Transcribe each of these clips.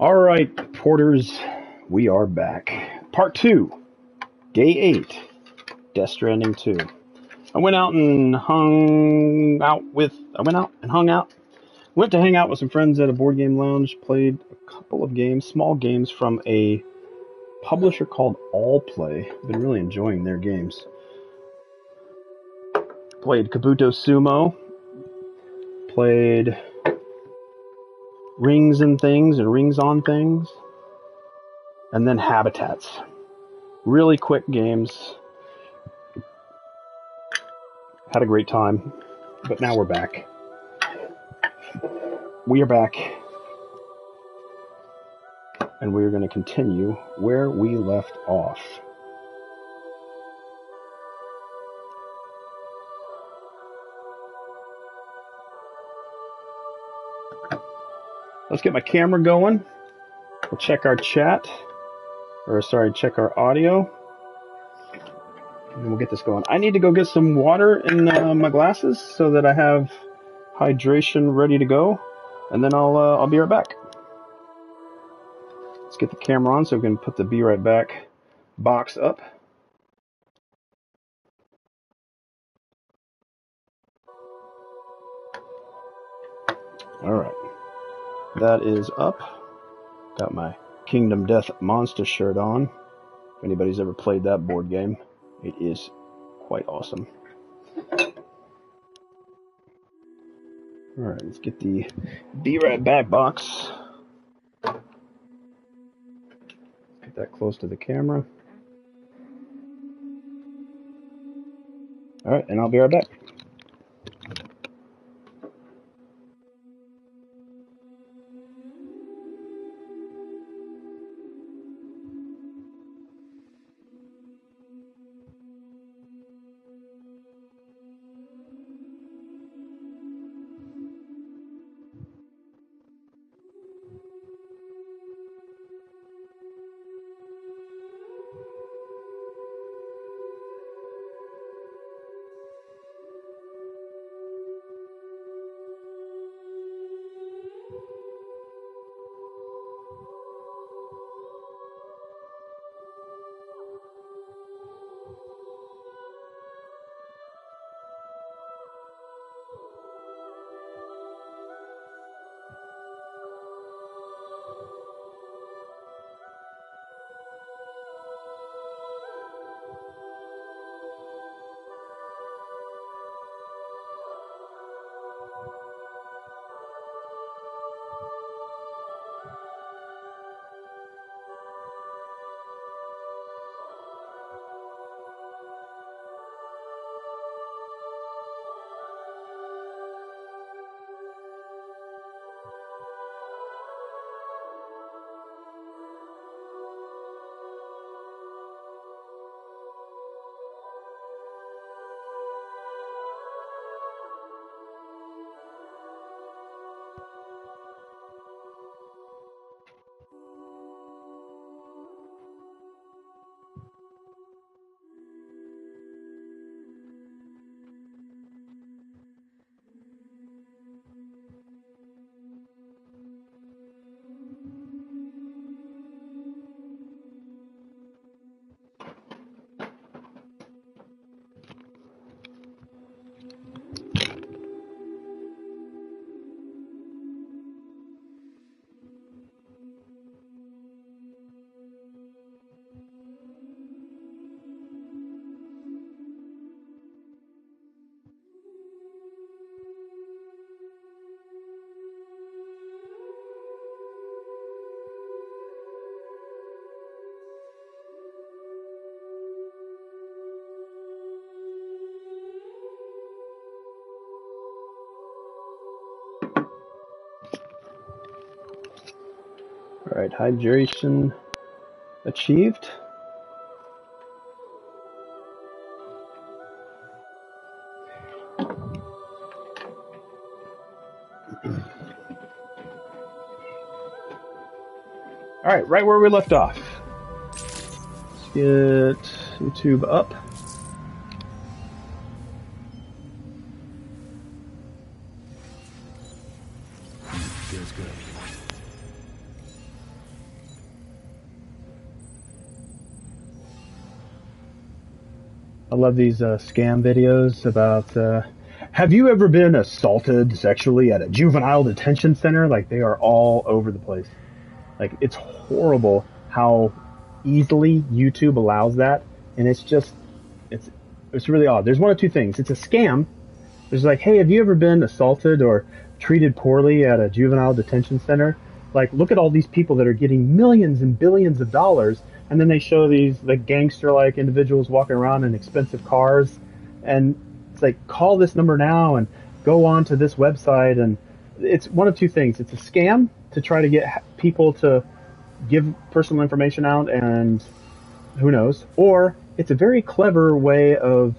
All right, Porters, we are back. Part 2, Day 8, Death Stranding 2. I went out and hung out. Went to hang out with some friends at a board game lounge, played a couple of games, small games from a publisher called All Play. Been really enjoying their games. Played Kabuto Sumo, played Rings and Things and Rings on Things, and then Habitats. Really quick games. Had a great time, but now we're back. We are back, and we're going to continue where we left off. Let's get my camera going. We'll check our chat, check our audio, and we'll get this going. I need to go get some water in my glasses so that I have hydration ready to go, and then I'll be right back. Let's get the camera on so we can put the Be Right Back box up. All right, that is up. Got my Kingdom Death Monster shirt on. If anybody's ever played that board game, it is quite awesome. All right, let's get the Be Right Back box. Get that close to the camera. All right, and I'll be right back. All right, hydration achieved. All right, right where we left off. Let's get YouTube up. Feels good. I love these scam videos about, have you ever been assaulted sexually at a juvenile detention center? Like, they are all over the place. Like, it's horrible how easily YouTube allows that. And it's just, it's really odd. There's one of two things. It's a scam. There's like, hey, have you ever been assaulted or treated poorly at a juvenile detention center? Like, look at all these people that are getting millions and billions of dollars, and then they show these like gangster-like individuals walking around in expensive cars, and it's like, call this number now and go on to this website, and it's one of two things. It's a scam to try to get people to give personal information out, and who knows, or it's a very clever way of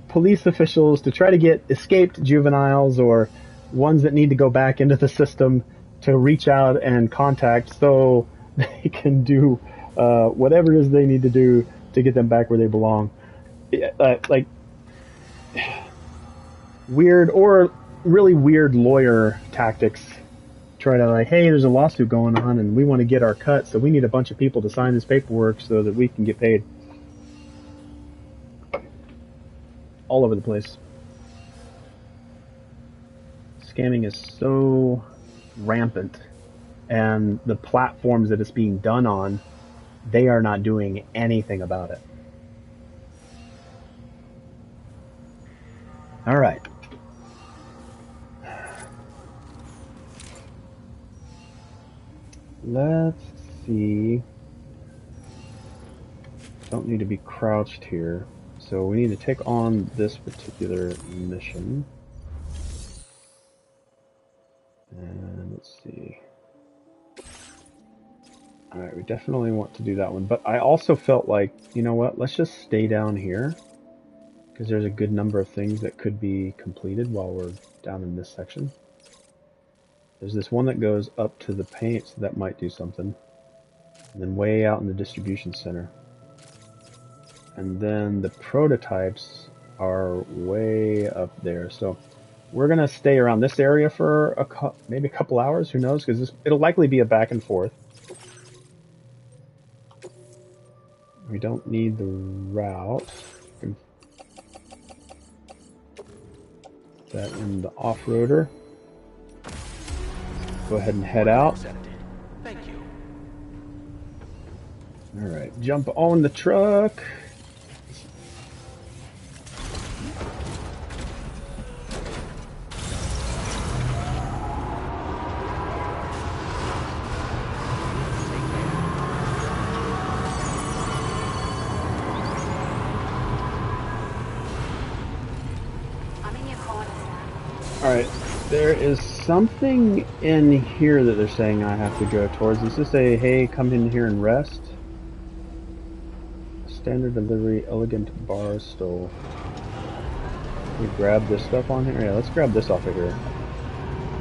police officials to try to get escaped juveniles or ones that need to go back into the system to reach out and contact so they can do whatever it is they need to do to get them back where they belong. Like weird or really weird lawyer tactics. Try to like, hey, there's a lawsuit going on and we want to get our cut, so we need a bunch of people to sign this paperwork so that we can get paid. All over the place. Scamming is so rampant, and the platforms that it's being done on, they are not doing anything about it. All right. Let's see. Don't need to be crouched here. So we need to take on this particular mission. And let's see. Alright, we definitely want to do that one. But I also felt like, you know what, let's just stay down here. Because there's a good number of things that could be completed while we're down in this section. There's this one that goes up to the paint, so that might do something. And then way out in the distribution center. And then the prototypes are way up there. So we're going to stay around this area for maybe a couple hours. Who knows? Because it'll likely be a back and forth. We don't need the route. Put that in the off-roader. Go ahead and head out. Thank you. Alright, jump on the truck. Alright, there is something in here that they're saying I have to go towards. Does this say, hey, come in here and rest? Standard delivery, elegant bar stool. Can we grab this stuff on here? Yeah, let's grab this off of here.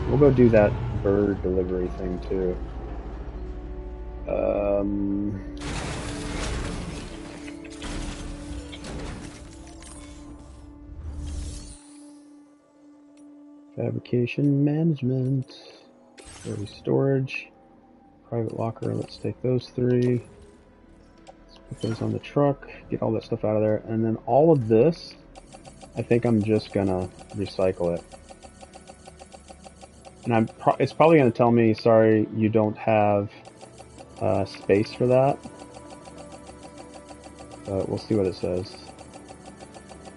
We'll go do that bird delivery thing too. Fabrication management, early storage, private locker. Let's take those three. Let's put those on the truck, get all that stuff out of there, and then all of this, I think I'm just gonna recycle it. And it's probably gonna tell me, sorry, you don't have space for that. But we'll see what it says.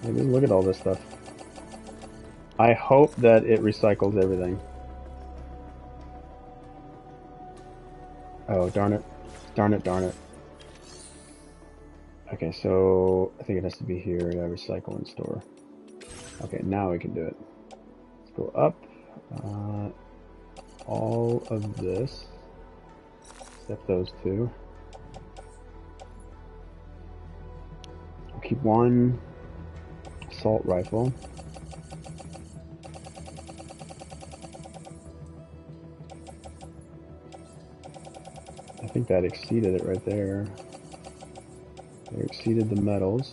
Maybe look at all this stuff. I hope that it recycles everything. Oh, darn it. Darn it, darn it. Okay, so I think it has to be here. Yeah, recycle and store. Okay, now we can do it. Let's go up. All of this. Except those two. We'll keep one assault rifle. I think that exceeded it right there. They exceeded the metals.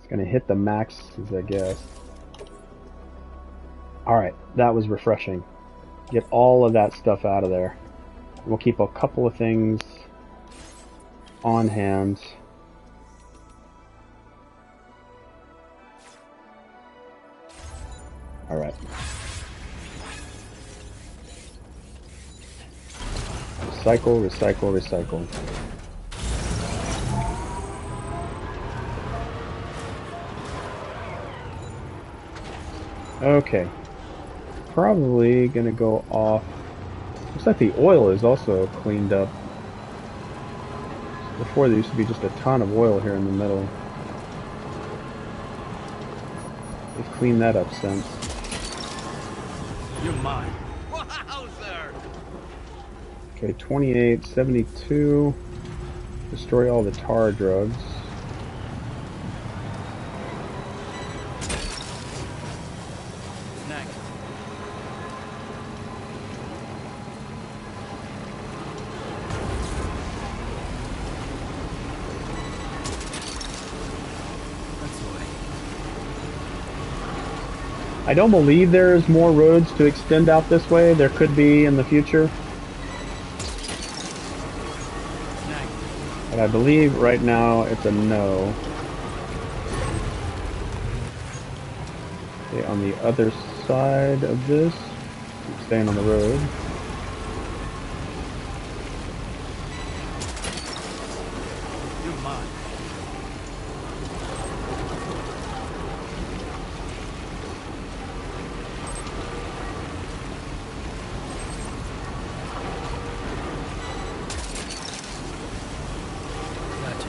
It's gonna hit the maxes, I guess. Alright, that was refreshing. Get all of that stuff out of there. We'll keep a couple of things on hand. Alright. Recycle, recycle, recycle. Okay. Probably gonna go off. Looks like the oil is also cleaned up. Before there used to be just a ton of oil here in the middle. They've cleaned that up since. You're mine. Wowzer! Okay, 28, 72. Destroy all the tar drugs. Next. That's the way. I don't believe there's more roads to extend out this way. There could be in the future. But I believe right now it's a no. Okay, on the other side of this, keep staying on the road. You're mine. Gotcha.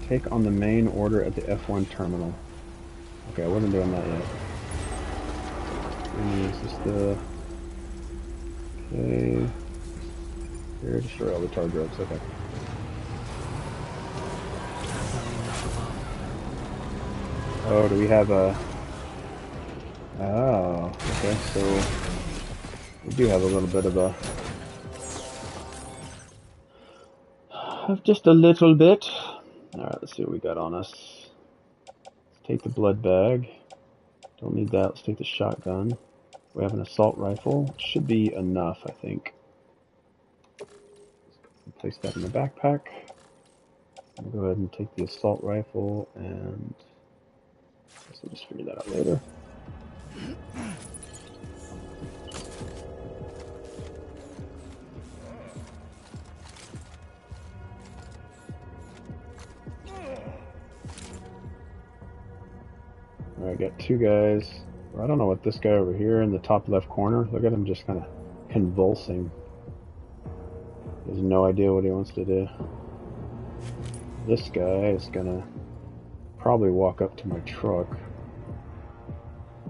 Take on the main order at the F1 terminal. Okay, I wasn't doing that yet. Is this the... Okay... Here, destroy all the tar drugs, okay. Oh, do we have a... Oh, okay, so... We do have a little bit of a... Just a little bit. Alright, let's see what we got on us. Let's take the blood bag. Don't need that. Let's take the shotgun. We have an assault rifle. Should be enough, I think. Place that in the backpack. I'll go ahead and take the assault rifle and... I guess I'll just figure that out later. Alright, got two guys. I don't know what this guy over here in the top left corner, look at him just kind of convulsing. He has no idea what he wants to do. This guy is gonna probably walk up to my truck.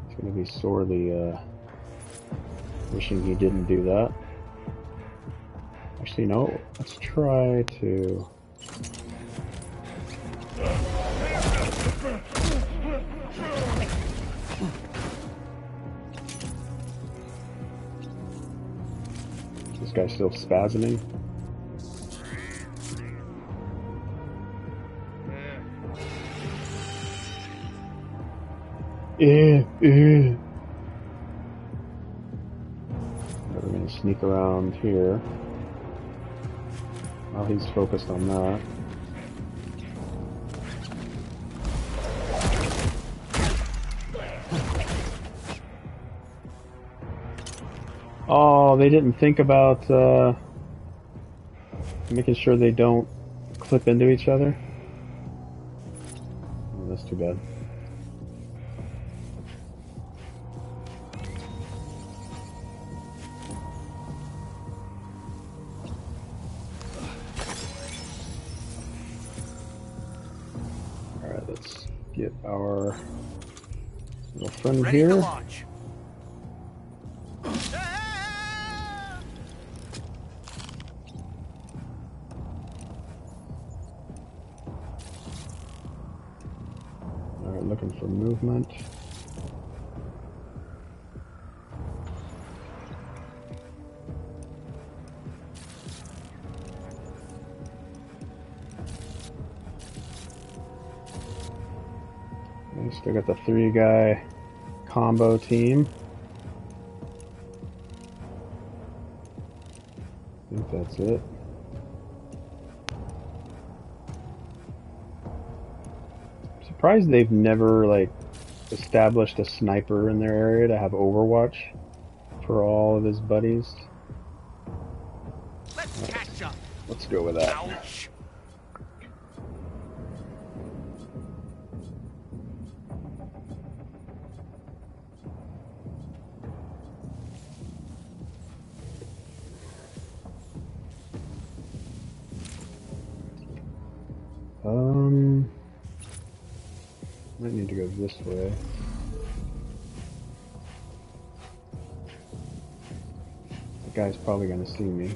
He's gonna be sorely wishing he didn't do that. Actually, no, let's try to... This guy's still spasming. We're gonna sneak around here. While he's focused on that. Oh, they didn't think about making sure they don't clip into each other. Oh, that's too bad. Alright, let's get our little friend Ready here. to launch. Alright, looking for movement. Still got the 3-guy combo team. I think that's it. I'm surprised they've never like established a sniper in their area to have Overwatch for all of his buddies. Let's catch up. Let's go with that. Ouch. Might need to go this way. The guy's probably gonna see me.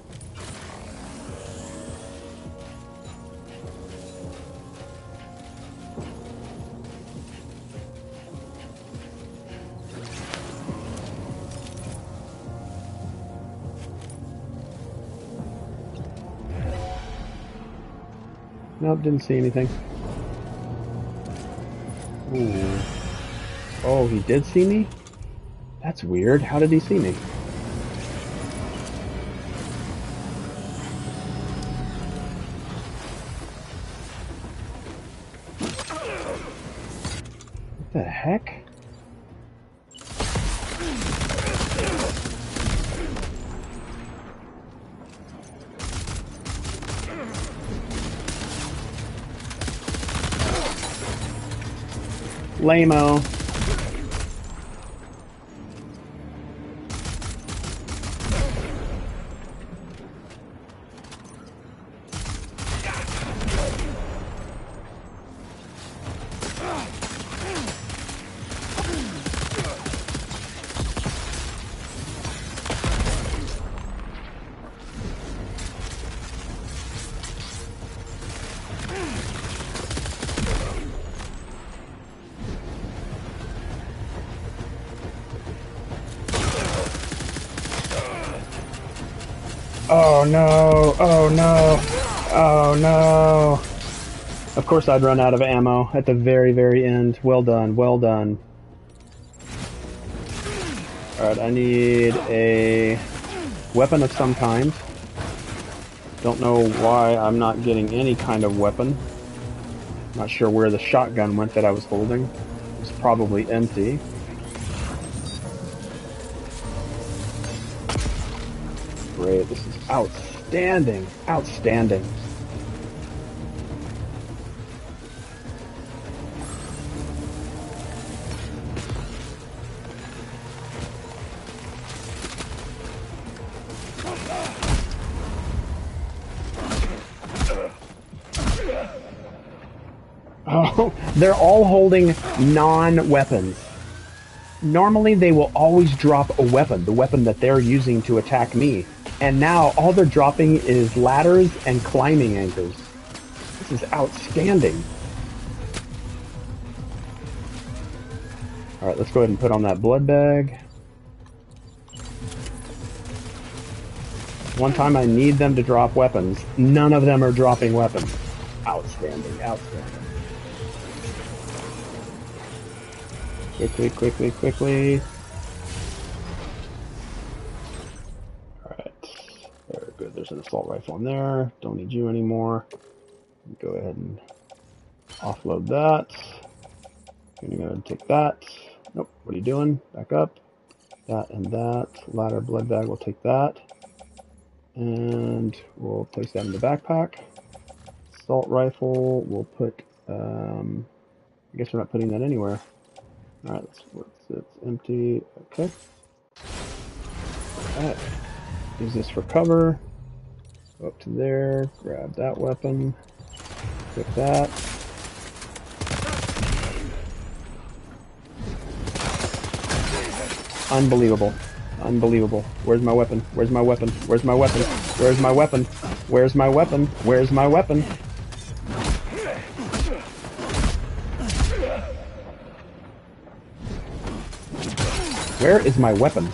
Nope, didn't see anything. Ooh. Oh, he did see me? That's weird. How did he see me? What the heck? Lame-o. Oh no, oh no, oh no. Of course I'd run out of ammo at the very, very end. Well done, well done. Alright, I need a weapon of some kind. Don't know why I'm not getting any kind of weapon. Not sure where the shotgun went that I was holding. It's probably empty. Great, this is outstanding, outstanding. Oh, they're all holding non-weapons. Normally they will always drop a weapon, the weapon that they're using to attack me. And now all they're dropping is ladders and climbing anchors. This is outstanding. Alright, let's go ahead and put on that blood bag. One time I need them to drop weapons. None of them are dropping weapons. Outstanding, outstanding. Quickly, quickly, quickly. Alright. Very good. There's an assault rifle in there. Don't need you anymore. Go ahead and offload that. I'm gonna go ahead and take that. Nope. What are you doing? Back up. That and that. Ladder blood bag. We'll take that. And we'll place that in the backpack. Assault rifle. We'll put, I guess we're not putting that anywhere. Alright, it's empty. Okay. Alright. Use this for cover. Go up to there. Grab that weapon. Pick that. Unbelievable. Unbelievable. Where's my weapon? Where's my weapon? Where's my weapon? Where's my weapon? Where's my weapon? Where's my weapon? Where is my weapon?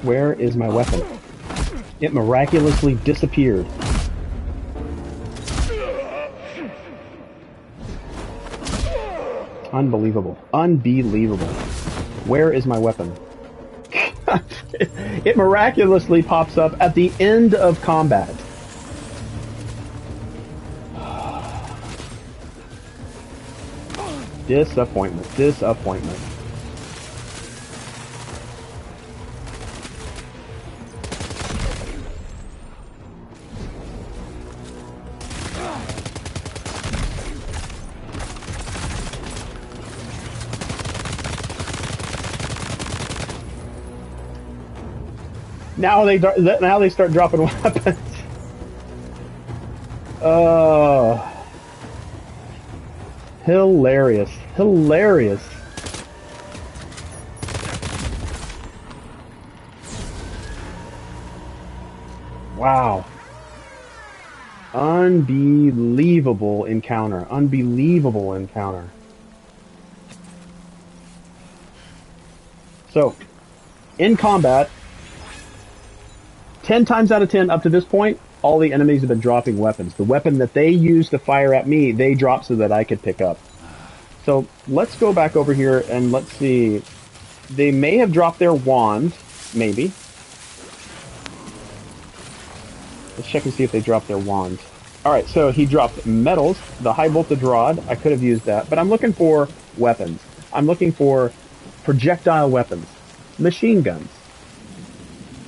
Where is my weapon? It miraculously disappeared. Unbelievable. Unbelievable. Where is my weapon? It miraculously pops up at the end of combat. Disappointment. Disappointment. Now they start dropping weapons. Oh, hilarious, hilarious. Wow. Unbelievable encounter. Unbelievable encounter. So, in combat, 10 times out of 10 up to this point, all the enemies have been dropping weapons. The weapon that they used to fire at me, they dropped so that I could pick up. So let's go back over here and let's see. They may have dropped their wand, maybe. Let's check and see if they dropped their wand. Alright, so he dropped metals, the high voltage rod. I could have used that, but I'm looking for weapons. I'm looking for projectile weapons, machine guns,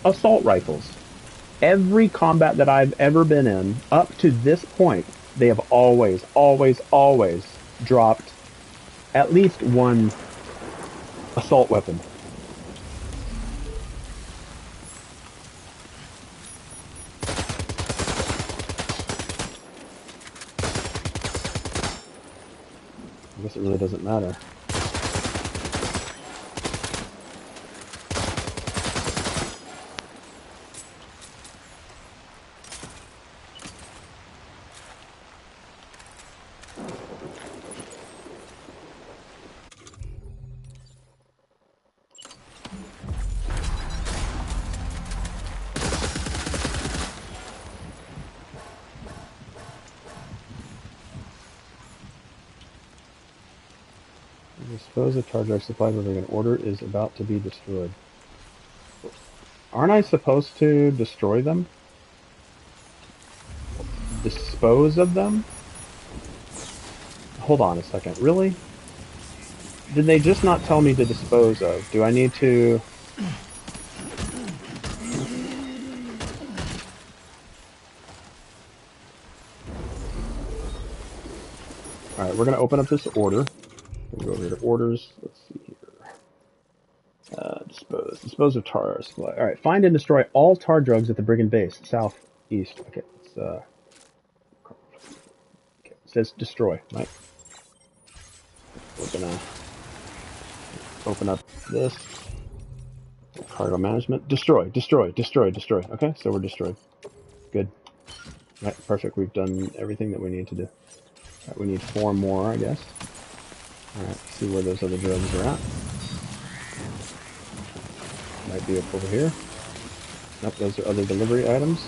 assault rifles. Every combat that I've ever been in, up to this point, they have always dropped at least one assault weapon. I guess it really doesn't matter. Dispose of charge drive supply moving an order is about to be destroyed. Aren't I supposed to destroy them? Dispose of them? Hold on a second. Really? Did they just not tell me to dispose of? Do I need to... Alright, we're going to open up this order. We'll go over to orders. Let's see here. Dispose of tar supply. Alright, find and destroy all tar drugs at the brigand base. Southeast. Okay, let's, okay. It says destroy, right? We're gonna open up this. Cargo management. Destroy. Okay, so we're destroyed. Good. Right, perfect. We've done everything that we need to do. Right, we need 4 more, I guess. Alright, see where those other drugs are at. Might be up over here. Nope, those are other delivery items.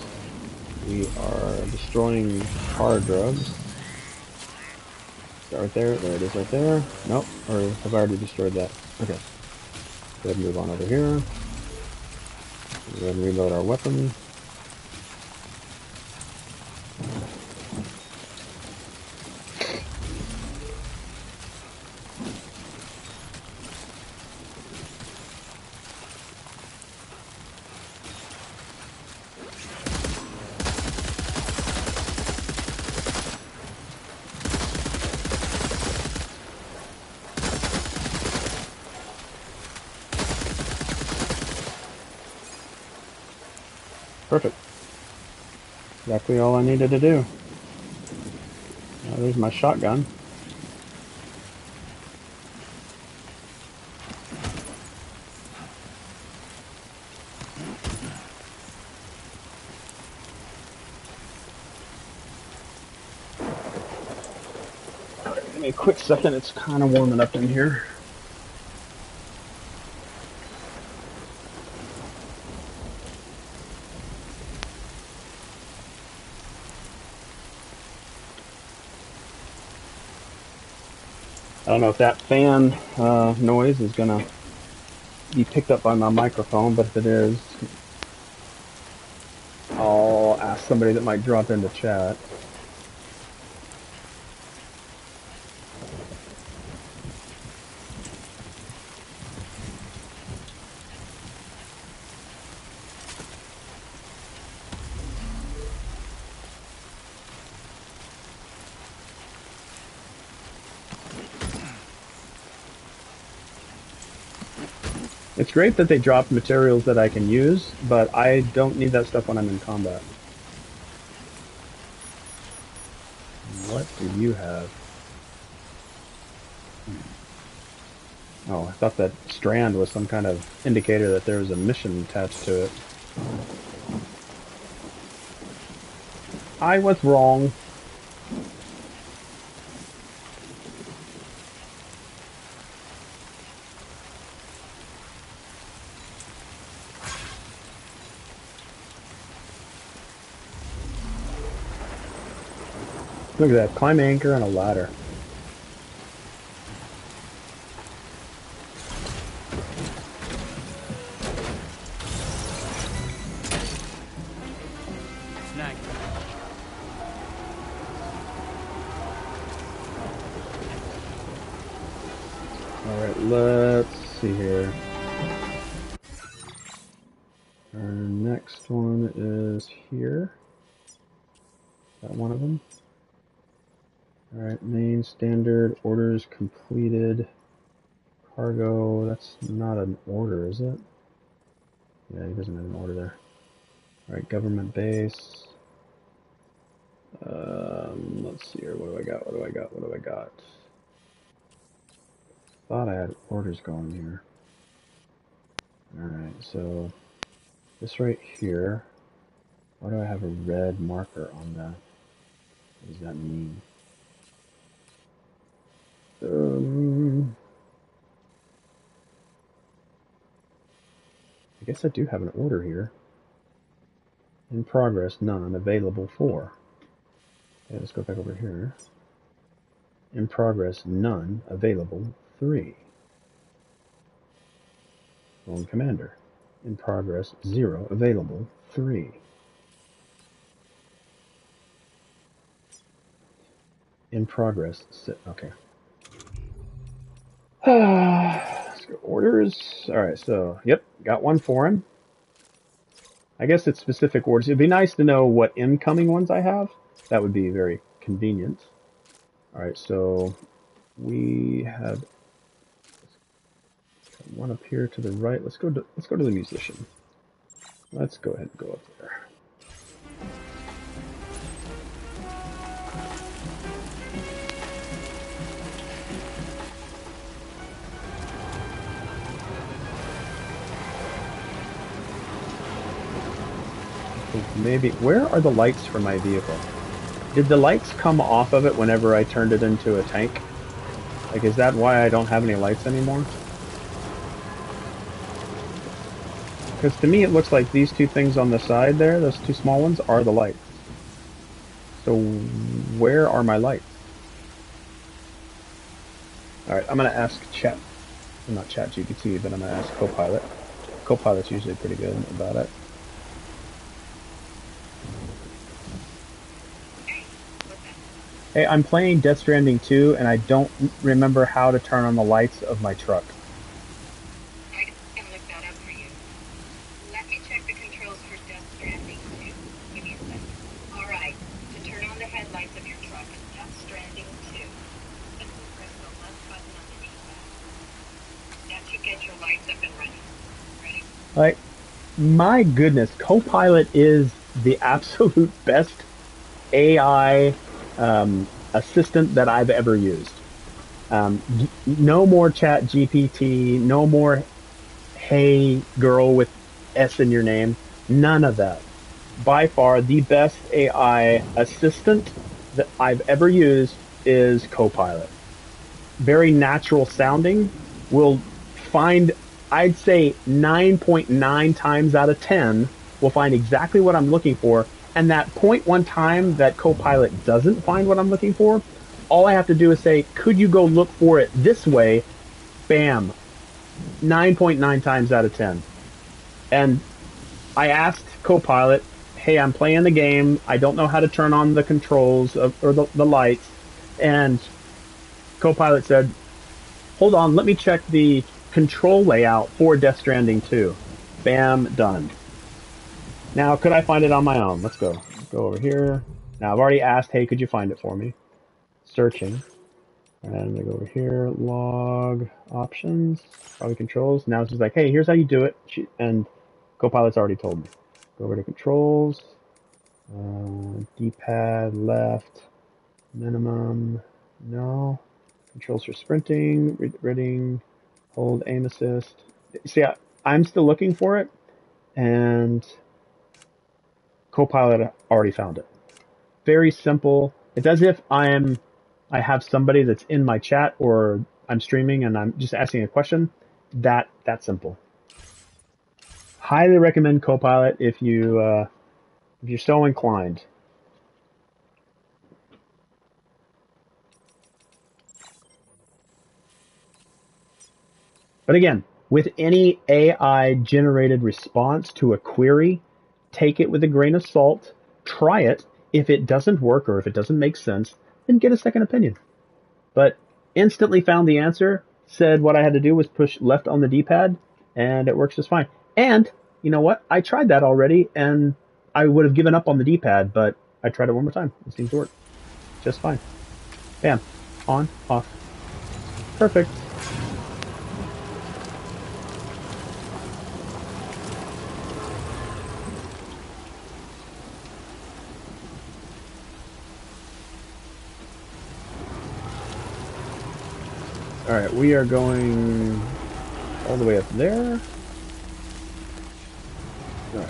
We are destroying car drugs. Is that right there? There it is right there. Nope, or have I already destroyed that? Okay. Go ahead and move on over here. Go ahead and reload our weapon. Perfect. Exactly all I needed to do. Now there's my shotgun. Give me a quick second, it's kind of warming up in here. I don't know if that fan noise is going to be picked up by my microphone, but if it is, I'll ask somebody that might drop into chat. It's great that they dropped materials that I can use, but I don't need that stuff when I'm in combat. What do you have? Oh, I thought that strand was some kind of indicator that there was a mission attached to it. I was wrong. Look at that, climb anchor and a ladder. Snag. Alright, let's see here. Our next one is here. Is that one of them? Alright, main, standard, orders completed, cargo, that's not an order, is it? Yeah, he doesn't have an order there. Alright, government base. Let's see here, what do I got? Thought I had orders going here. Alright, so this right here, why do I have a red marker on that? What does that mean? I guess I do have an order here. In progress, none. Available 4. Okay, let's go back over here. In progress, none. Available 3. Lone commander. In progress, 0. Available 3. In progress, okay. Let's go orders. Alright, so, yep, got one for him. I guess it's specific orders. It'd be nice to know what incoming ones I have. That would be very convenient. Alright, so we had one up here to the right. Let's go to the musician. Let's go ahead and go up there. Maybe, where are the lights for my vehicle? Did the lights come off of it whenever I turned it into a tank? Like, is that why I don't have any lights anymore? Because to me it looks like these two things on the side there, those two small ones, are the lights. So where are my lights? Alright, I'm going to ask Chat, not ChatGPT, but I'm going to ask Copilot. Copilot's usually pretty good about it. Hey, I'm playing Death Stranding 2, and I don't remember how to turn on the lights of my truck. I can look that up for you. Let me check the controls for Death Stranding 2. Give me a second. Alright, to turn on the headlights of your truck in Death Stranding 2, simply press the left button on the D-pad. That should get your lights up and running. Ready? Like, my goodness, Copilot is the absolute best AI assistant that I've ever used. No more Chat GPT, no more hey girl with S in your name, none of that. By far the best AI assistant that I've ever used is Copilot. Very natural sounding, will find, I'd say 9.9 times out of 10 will find exactly what I'm looking for. And that 0.1 time that Copilot doesn't find what I'm looking for all I have to do is say, could you go look for it this way? Bam. 9.9 times out of 10. And I asked Copilot, hey, I'm playing the game. I don't know how to turn on the controls or the lights. And Copilot said, hold on, let me check the control layout for Death Stranding 2. Bam, done. Now, could I find it on my own? Let's go. Go over here. Now, I've already asked, hey, could you find it for me? Searching. And I go over here, log, options, probably controls. Now it's just like, hey, here's how you do it. And Copilot's already told me. Go over to controls, D-pad, left, minimum, no. Controls for sprinting, reading, hold, aim assist. See, I'm still looking for it, and Copilot already found it. Very simple. It's as if I have somebody that's in my chat or I'm streaming and I'm just asking a question. That simple. Highly recommend Copilot if you're so inclined. But again, with any AI generated response to a query, take it with a grain of salt, try it. If it doesn't work or if it doesn't make sense, then get a second opinion. But instantly found the answer, said what I had to do was push left on the D-pad, and it works just fine. And you know what? I tried that already, and I would have given up on the D-pad, but I tried it one more time. It seems to work just fine. Bam. On, off. Perfect. Alright, we are going all the way up there. Alright.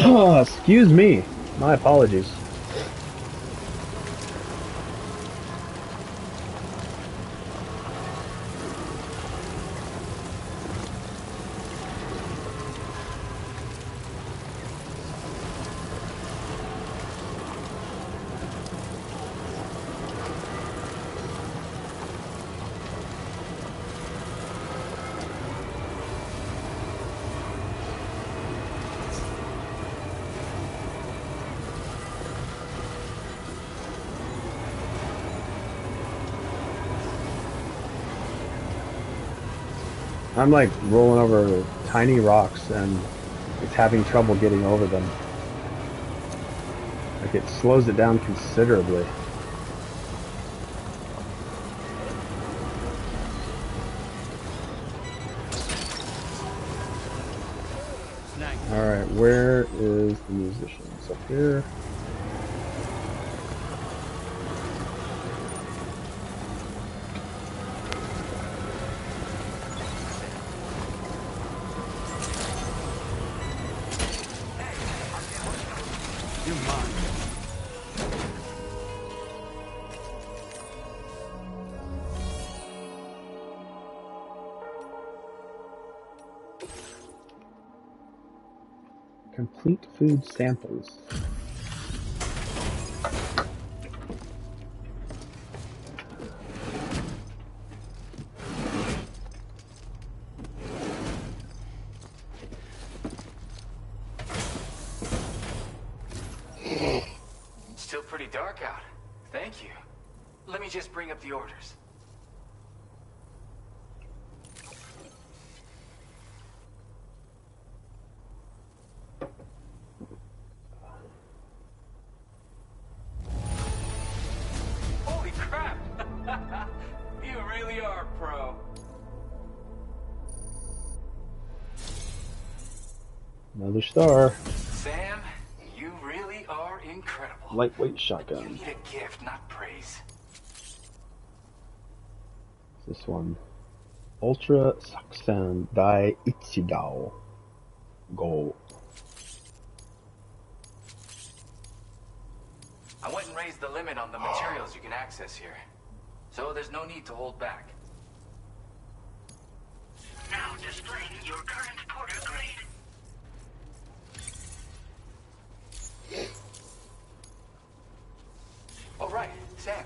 Oh, excuse me. My apologies. I'm like rolling over tiny rocks and it's having trouble getting over them. Like it slows it down considerably. Alright, where is the musicians? Up here. Complete food samples. Still pretty dark out. Thank you. Let me just bring up the orders. Holy crap! You really are a pro. Another star. Sam, you really are incredible. Lightweight You shotgun. need a gift, not praise. This one. Ultra Saksan Dai Ichidao. Go. the limit on the materials you can access here. So there's no need to hold back. Now displaying your current porter grade. Oh, right, Sam.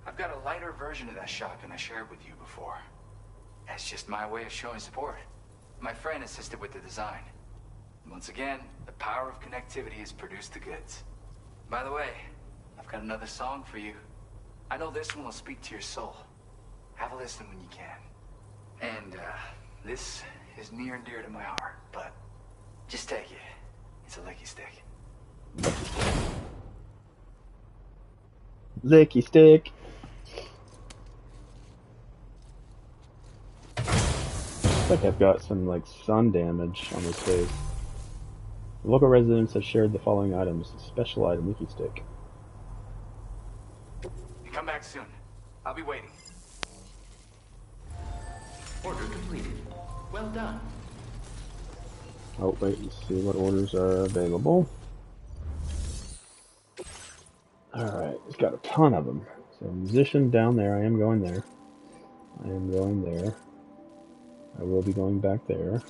I've got a lighter version of that shotgun I shared with you before. That's just my way of showing support. My friend assisted with the design. Once again, the power of connectivity has produced the goods. By the way, I've got another song for you. I know this one will speak to your soul. Have a listen when you can. And, this is near and dear to my heart, but just take it. It's a licky stick. Licky stick. Looks like I've got some like sun damage on this face. The local residents have shared the following items. Special item, licky stick. Come back soon. I'll be waiting. Order completed. Well done. Oh wait, let's see what orders are available. Alright, it's got a ton of them. So musician down there, I am going there. I am going there. I will be going back there.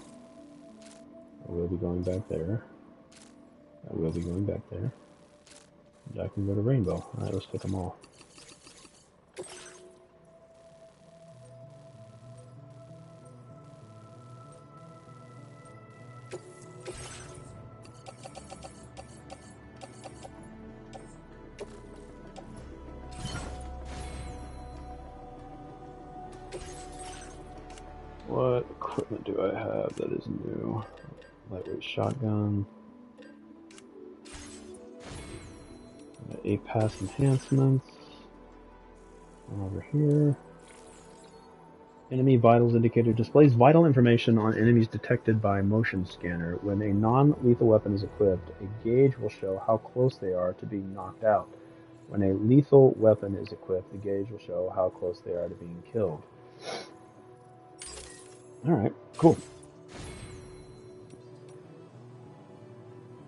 I will be going back there. I will be going back there. And I can go to Rainbow. Alright, let's take them all. What equipment do I have that is new? Lightweight shotgun. A-pass enhancements. Over here. Enemy vitals indicator displays vital information on enemies detected by motion scanner. When a non-lethal weapon is equipped, a gauge will show how close they are to being knocked out. When a lethal weapon is equipped, the gauge will show how close they are to being killed. Alright, cool.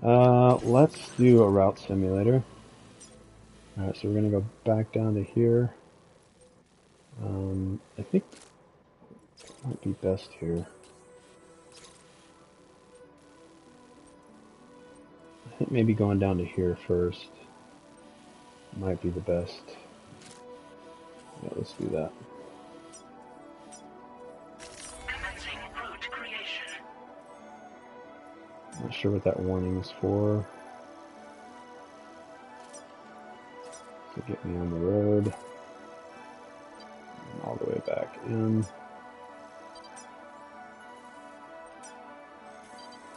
Let's do a route simulator. Alright, so we're going to go back down to here. I think it might be best here. I think maybe going down to here first might be the best. Yeah, let's do that. Commencing route creation. Not sure what that warning is for. So get me on the road. And all the way back in.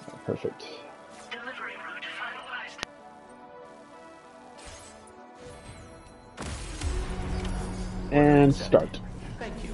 Oh, perfect. Delivery route finalized. And start. Thank you.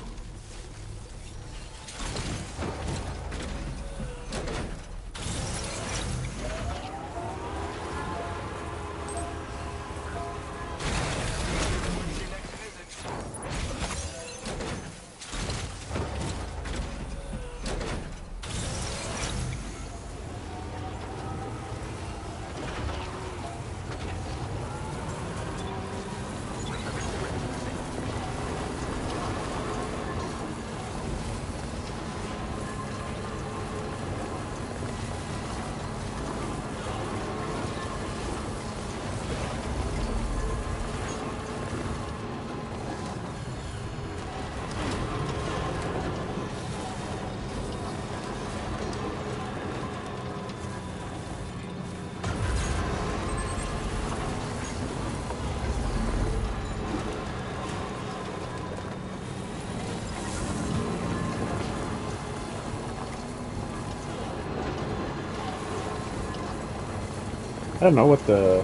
I don't know what the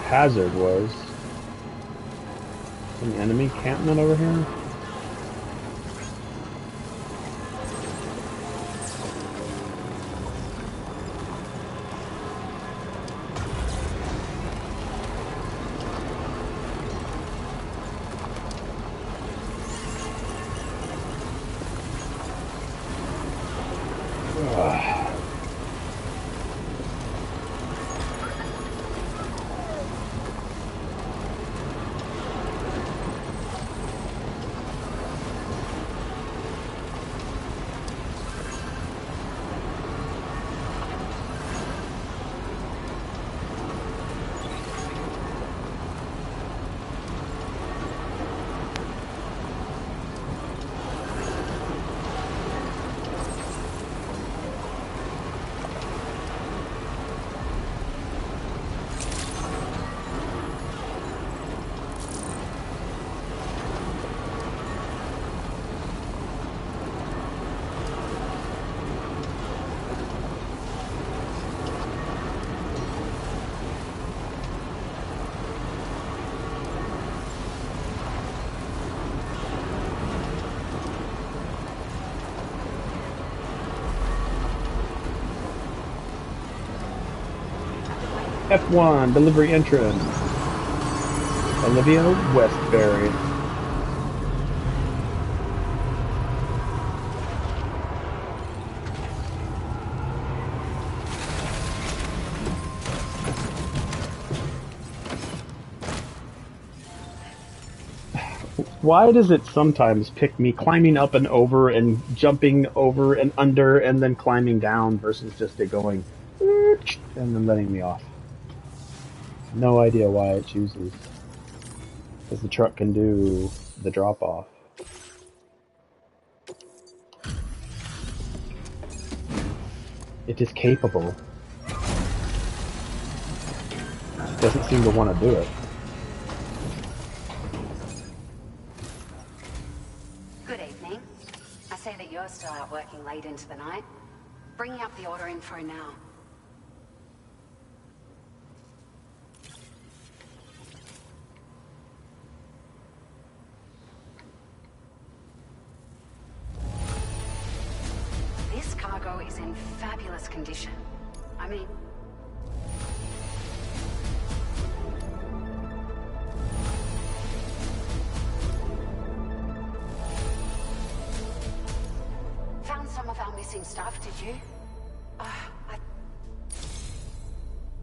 hazard was. An enemy encampment over here? F1, delivery entrance. Olivia Westbury. Why does it sometimes pick me climbing up and over and jumping over and under and then climbing down versus just it going and then letting me off? No idea why it chooses. Because the truck can do the drop off. It is capable. It doesn't seem to want to do it. Good evening. I see that you're still out working late into the night. Bringing up the order info now. This cargo is in fabulous condition. I mean... Found some of our missing stuff, did you?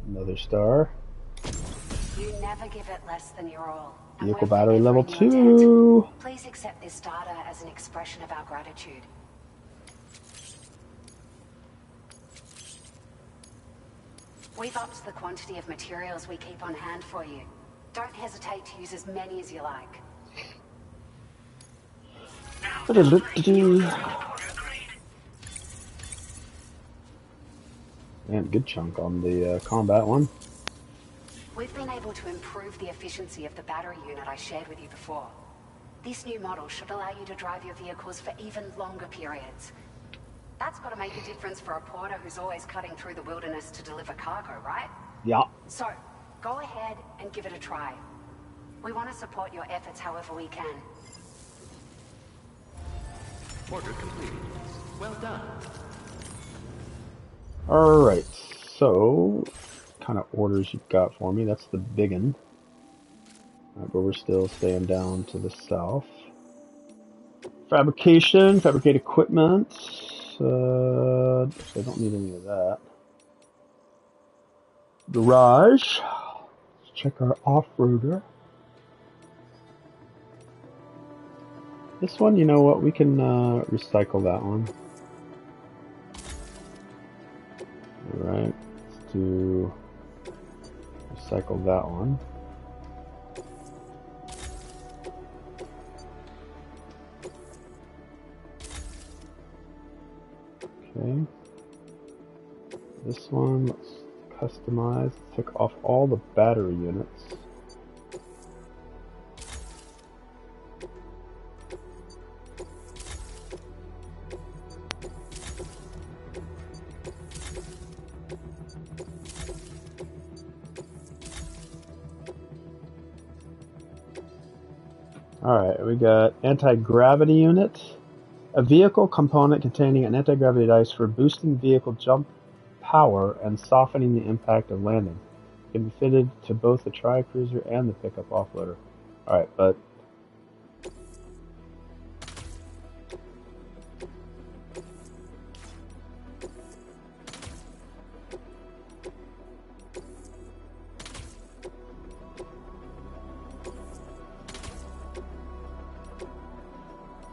Another star. You never give it less than your all. And Vehicle we're battery level forever in your 2. debt. Please accept this data as an expression of our gratitude. We've upped the quantity of materials we keep on hand for you. Don't hesitate to use as many as you like. Man, good chunk on the combat one. We've been able to improve the efficiency of the battery unit I shared with you before. This new model should allow you to drive your vehicles for even longer periods. That's got to make a difference for a porter who's always cutting through the wilderness to deliver cargo, right? Yeah. So, go ahead and give it a try. We want to support your efforts however we can. Order completed. Well done. Alright, so, what kind of orders you got for me? That's the big one. Alright, but we're still staying down to the south. Fabrication, fabricate equipment. So I don't need any of that. Garage. Let's check our off-roader. This one, you know what? We can recycle that one. Alright, let's do recycle that one. Okay. This one, let's customize. Take off all the battery units. Alright, we got anti-gravity unit. A vehicle component containing an anti-gravity dice for boosting vehicle jump power and softening the impact of landing. It can be fitted to both the tri-cruiser and the pickup offloader. Alright, but...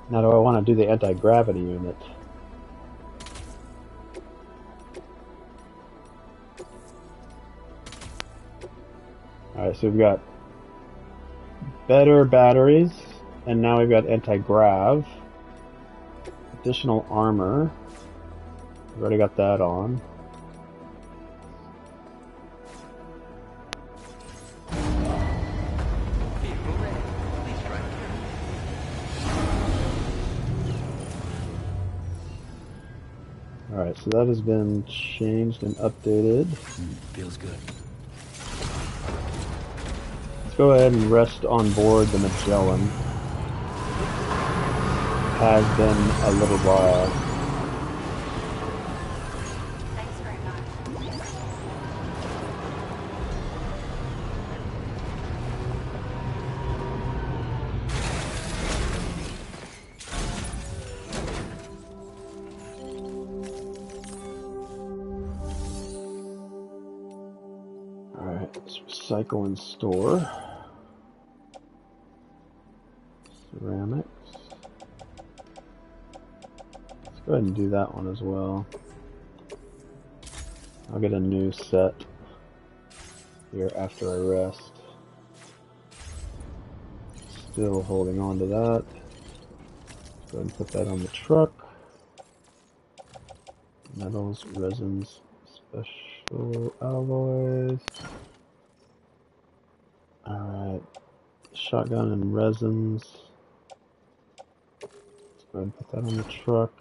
Now do I want to do the anti-gravity unit? Alright, so we've got better batteries, and now we've got anti-grav. Additional armor. We've already got that on. Vehicle ready. Please drive through. Alright, so that has been changed and updated. Feels good. Let's go ahead and rest on board the Magellan. Has been a little while. Thanks very much. Recycle and store. Ceramics. Let's go ahead and do that one as well. I'll get a new set here after I rest. Still holding on to that. Go ahead and put that on the truck. Metals, resins, special alloys. Alright. Shotgun and resins. Let's go ahead and put that on the truck.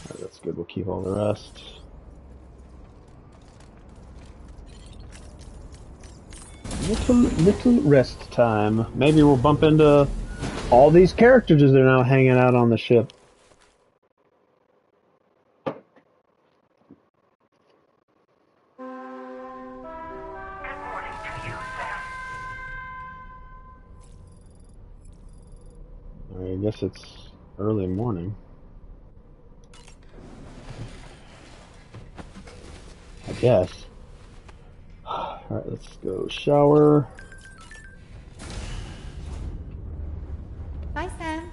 Alright, that's good. We'll keep all the rest. Little rest time. Maybe we'll bump into all these characters that are now hanging out on the ship. I guess it's early morning. I guess. Alright, let's go shower. Bye, Sam.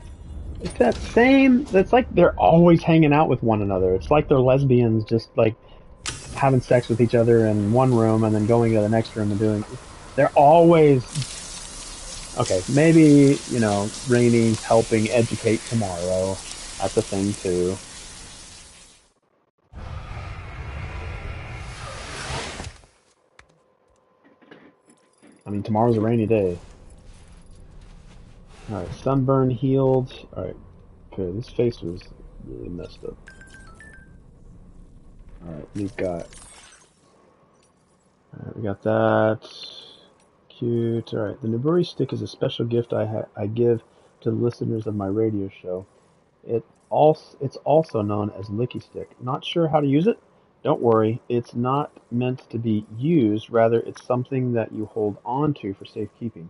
It's that same, it's like they're always hanging out with one another. It's like they're lesbians just like having sex with each other in one room and then going to the next room and doing, they're always, okay, maybe, you know, Rainy's helping educate tomorrow. That's a thing too. I mean, tomorrow's a rainy day. Alright, sunburn healed. Alright, okay, this face was really messed up. Alright, we've got... Alright, we got that. Cute. Alright, the Naburi stick is a special gift I give to the listeners of my radio show. It's also known as Licky Stick. Not sure how to use it? Don't worry, it's not meant to be used, rather it's something that you hold on to for safekeeping.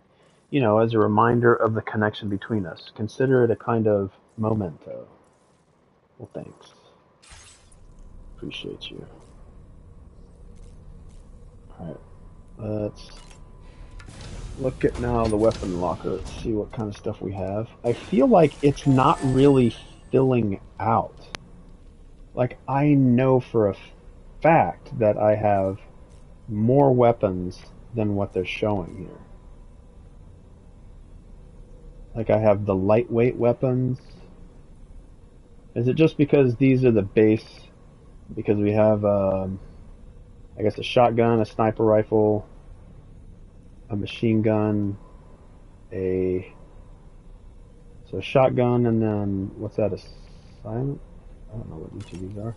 You know, as a reminder of the connection between us. Consider it a kind of memento. Well, thanks. Appreciate you. Alright, let's look at now the weapon locker. Let's see what kind of stuff we have. I feel like it's not really filling out. Like, I know for a fact that I have more weapons than what they're showing here. Like, I have the lightweight weapons. Is it just because these are the base? Because we have, I guess, a shotgun, a sniper rifle, a machine gun, so shotgun, and then, what's that, a silent? I don't know what each of these are.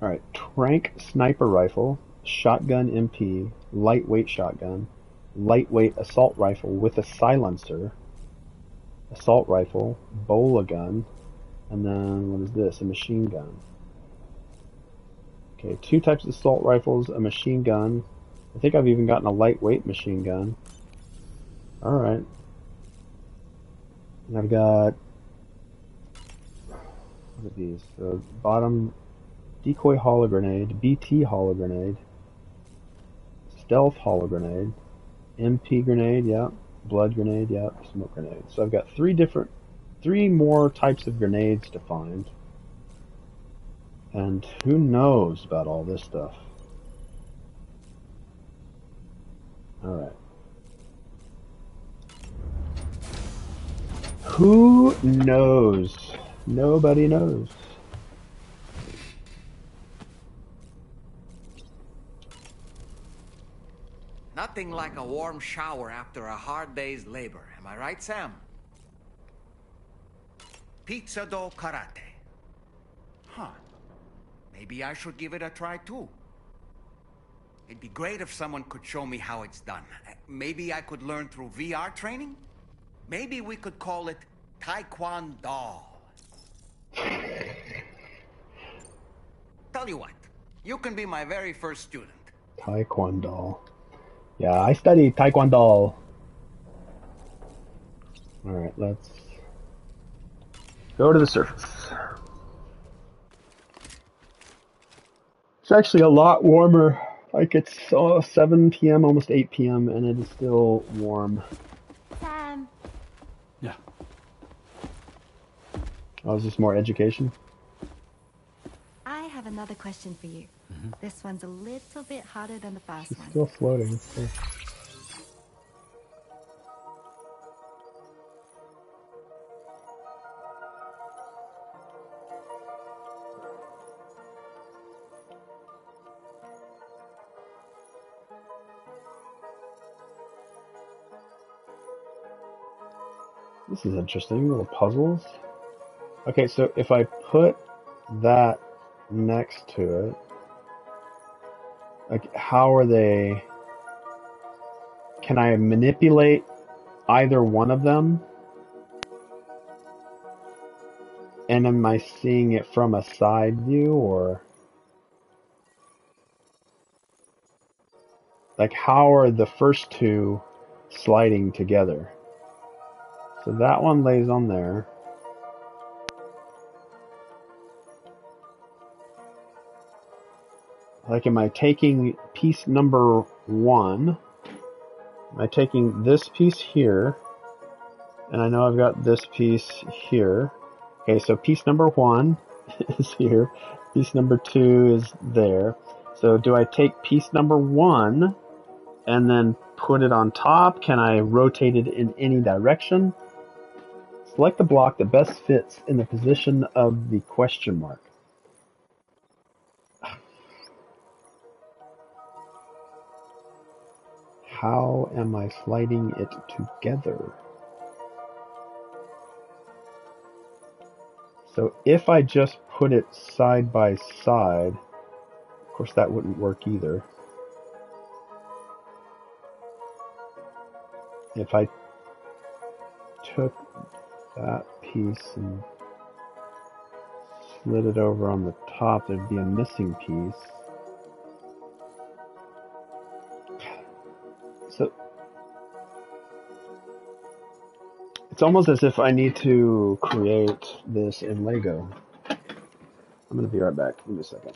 Alright, Trank Sniper Rifle, Shotgun MP, Lightweight Shotgun, Lightweight Assault Rifle with a silencer, Assault Rifle, Bola Gun, and then, what is this? A machine gun. Okay, 2 types of assault rifles, a machine gun. I think I've even gotten a lightweight machine gun. Alright. And I've got... What are these? So, bottom... Decoy Holo Grenade, BT Holo Grenade, Stealth Holo Grenade, MP Grenade, yeah, Blood Grenade, yeah, Smoke Grenade. So I've got 3 more types of grenades to find. And who knows about all this stuff? Alright. Who knows? Nobody knows. Nothing like a warm shower after a hard day's labor. Am I right, Sam? Pizza dough karate. Huh. Maybe I should give it a try, too. It'd be great if someone could show me how it's done. Maybe I could learn through VR training? Maybe we could call it Taekwondo. Tell you what, you can be my very first student. Taekwondo. Yeah, I studied Taekwondo. Alright, let's go to the surface. It's actually a lot warmer. Like it's 7 p.m., almost 8 p.m., and it is still warm. Sam. Yeah. Oh, is this more education? I have another question for you. This one's a little bit harder than the first She's one. still floating. It's cool. This is interesting. Little puzzles. Okay, so if I put that next to it, like how are they? Can I manipulate either one of them? And am I seeing it from a side view, or like how are the first two sliding together? So that one lays on there. Like, am I taking piece number one? Am I taking this piece here? And I know I've got this piece here. Okay, so piece number one is here. Piece number two is there. So do I take piece number one and then put it on top? Can I rotate it in any direction? Select the block that best fits in the position of the question mark. How am I sliding it together? So if I just put it side by side, of course that wouldn't work either. If I took that piece and slid it over on the top, there'd be a missing piece. So it's almost as if I need to create this in Lego. I'm going to be right back. Give me a second.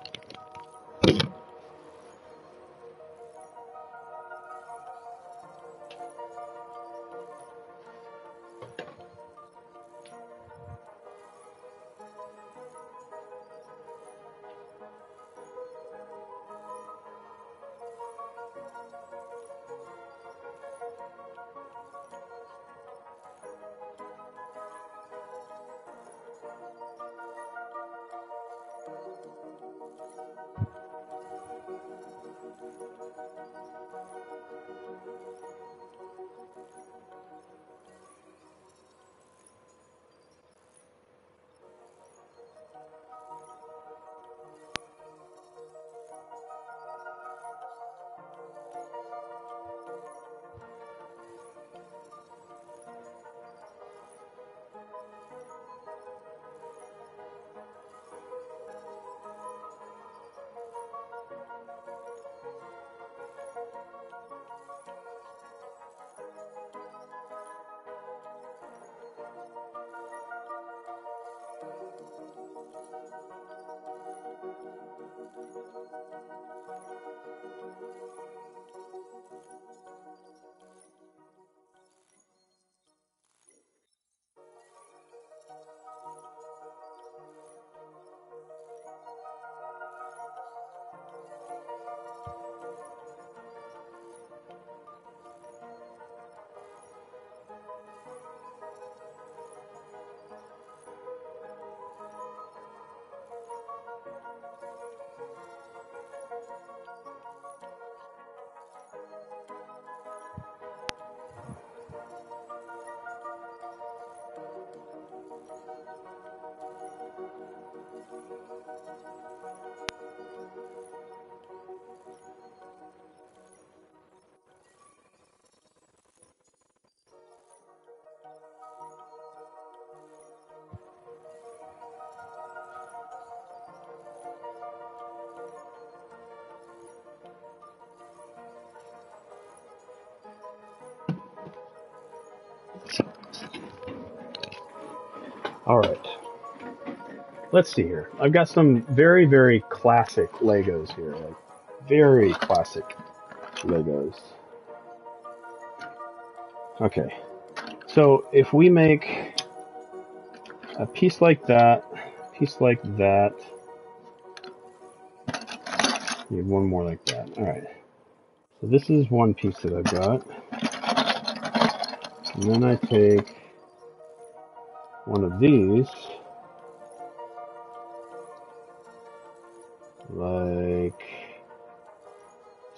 All right. let's see here. I've got some very, very classic Legos here. Like, very classic Legos. Okay. So if we make a piece like that, need one more like that. All right. So this is one piece that I've got. And then I take one of these, like,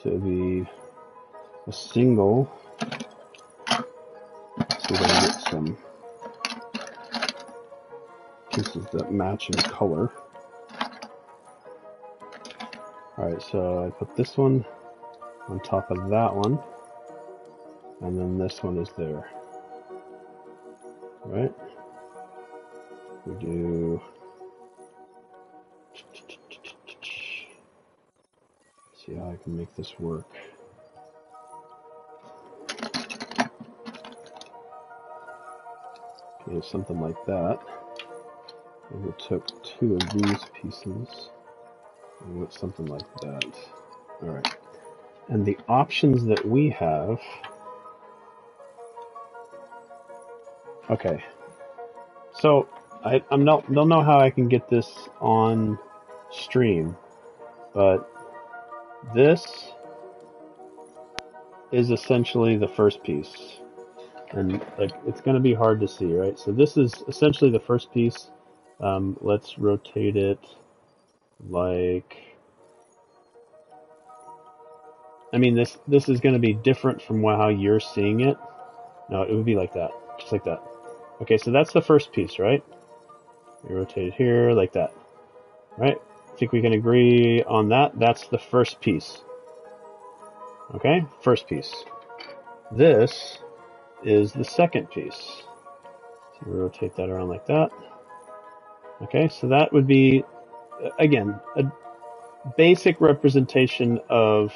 to be a single. See if I can get some pieces that match in color. Alright, so I put this one on top of that one, and then this one is there. Right? We do... See how I can make this work. Okay, something like that. Maybe it took two of these pieces. And went something like that. Alright. And the options that we have... Okay. So, I don't know how I can get this on stream, but this is essentially the first piece. And like, it's going to be hard to see, right? So this is essentially the first piece. Let's rotate it like... I mean, this is going to be different from how you're seeing it. No, it would be like that. Just like that. Okay, so that's the first piece, right? We rotate it here, like that. Right? I think we can agree on that. That's the first piece. Okay? First piece. This is the second piece. So we rotate that around like that. Okay, so that would be, again, a basic representation of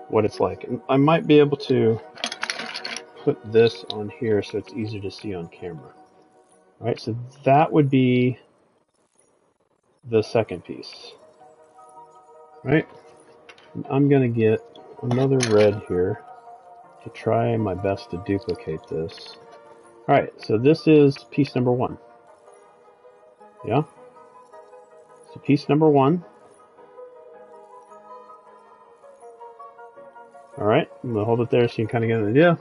what it's like. And I might be able to put this on here so it's easier to see on camera. All right, so that would be the second piece. Right? And I'm going to get another red here to try my best to duplicate this. All right, so this is piece number one. Yeah? So piece number one. All right, I'm going to hold it there so you can kind of get an idea.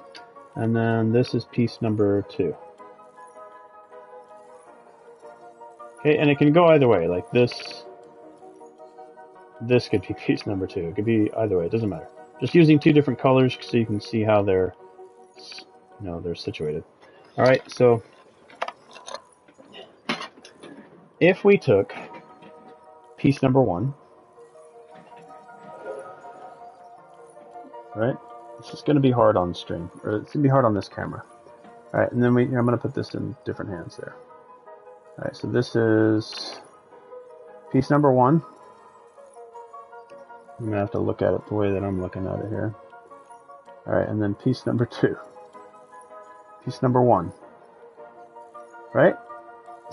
And then this is piece number two. Okay, and it can go either way. Like this could be piece number two. It could be either way. It doesn't matter. Just using two different colors so you can see how they're situated. All right, so if we took piece number one, right? It's just going to be hard on stream, or it's going to be hard on this camera. All right, and then I'm going to put this in different hands there. All right, so this is piece number one. I'm going to have to look at it the way that I'm looking at it here. All right, and then piece number two. Piece number one. Right?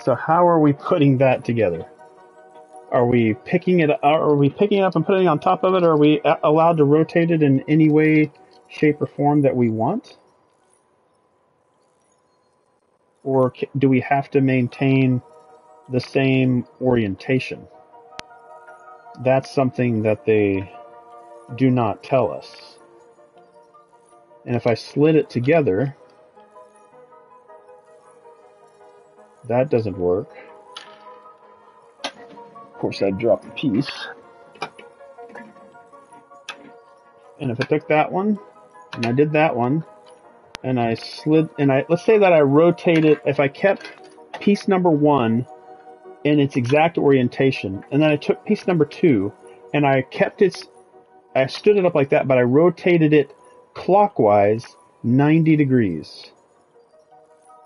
So how are we putting that together? Are we picking it up and putting it on top of it? Or are we allowed to rotate it in any way, shape, or form that we want? Or do we have to maintain the same orientation? That's something that they do not tell us. And if I slid it together, that doesn't work. Of course, I'd drop the piece. And if I took that one, and I did that one, and I slid, and let's say that I rotated, if I kept piece number one in its exact orientation, and then I took piece number two, and I stood it up like that, but I rotated it clockwise 90 degrees.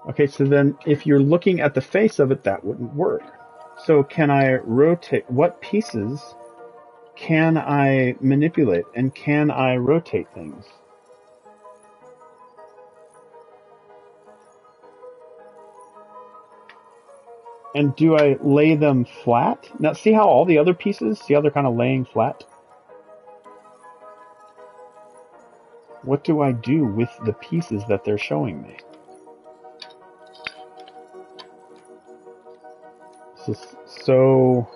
Okay, so then if you're looking at the face of it, that wouldn't work. So can I rotate? What pieces can I manipulate, and can I rotate things? And do I lay them flat? Now, see how all the other pieces, see how they're kind of laying flat? What do I do with the pieces that they're showing me? This is so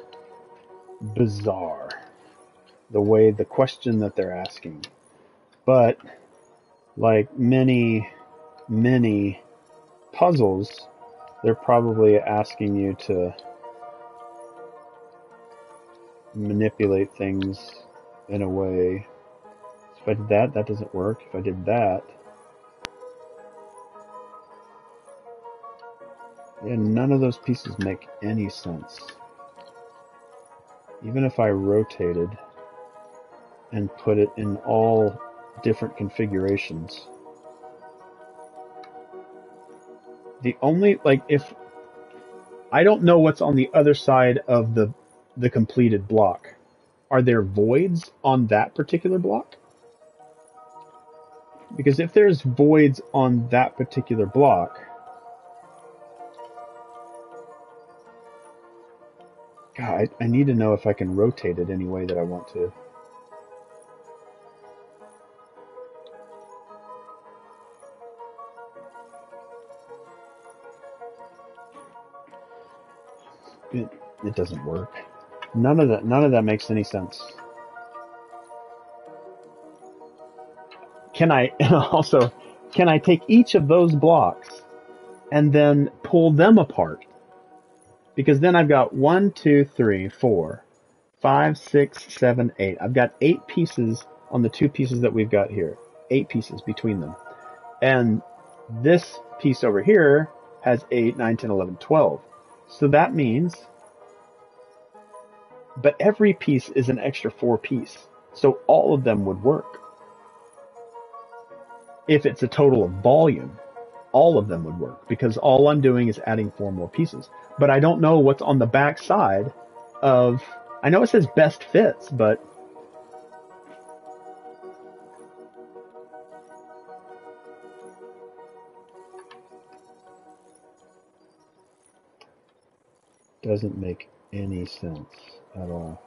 bizarre, the question that they're asking. But, like many puzzles, they're probably asking you to manipulate things in a way. If I did that, that doesn't work. If I did that, yeah, none of those pieces make any sense. Even if I rotated and put it in all different configurations. The only, like, if I don't know what's on the other side of the completed block. Are there voids on that particular block? Because if there's voids on that particular block, God, I need to know if I can rotate it any way that I want to. It doesn't work. None of that makes any sense. Can I take each of those blocks and then pull them apart? Because then I've got 1, 2, 3, 4, 5, 6, 7, 8. I've got 8 pieces on the 2 pieces that we've got here. 8 pieces between them. And this piece over here has 8, 9, 10, 11, 12. So that means, but every piece is an extra 4 piece. So all of them would work. If it's a total of volume, all of them would work, because all I'm doing is adding 4 more pieces. But I don't know what's on the back side of, I know it says best fits, but doesn't make any sense at all.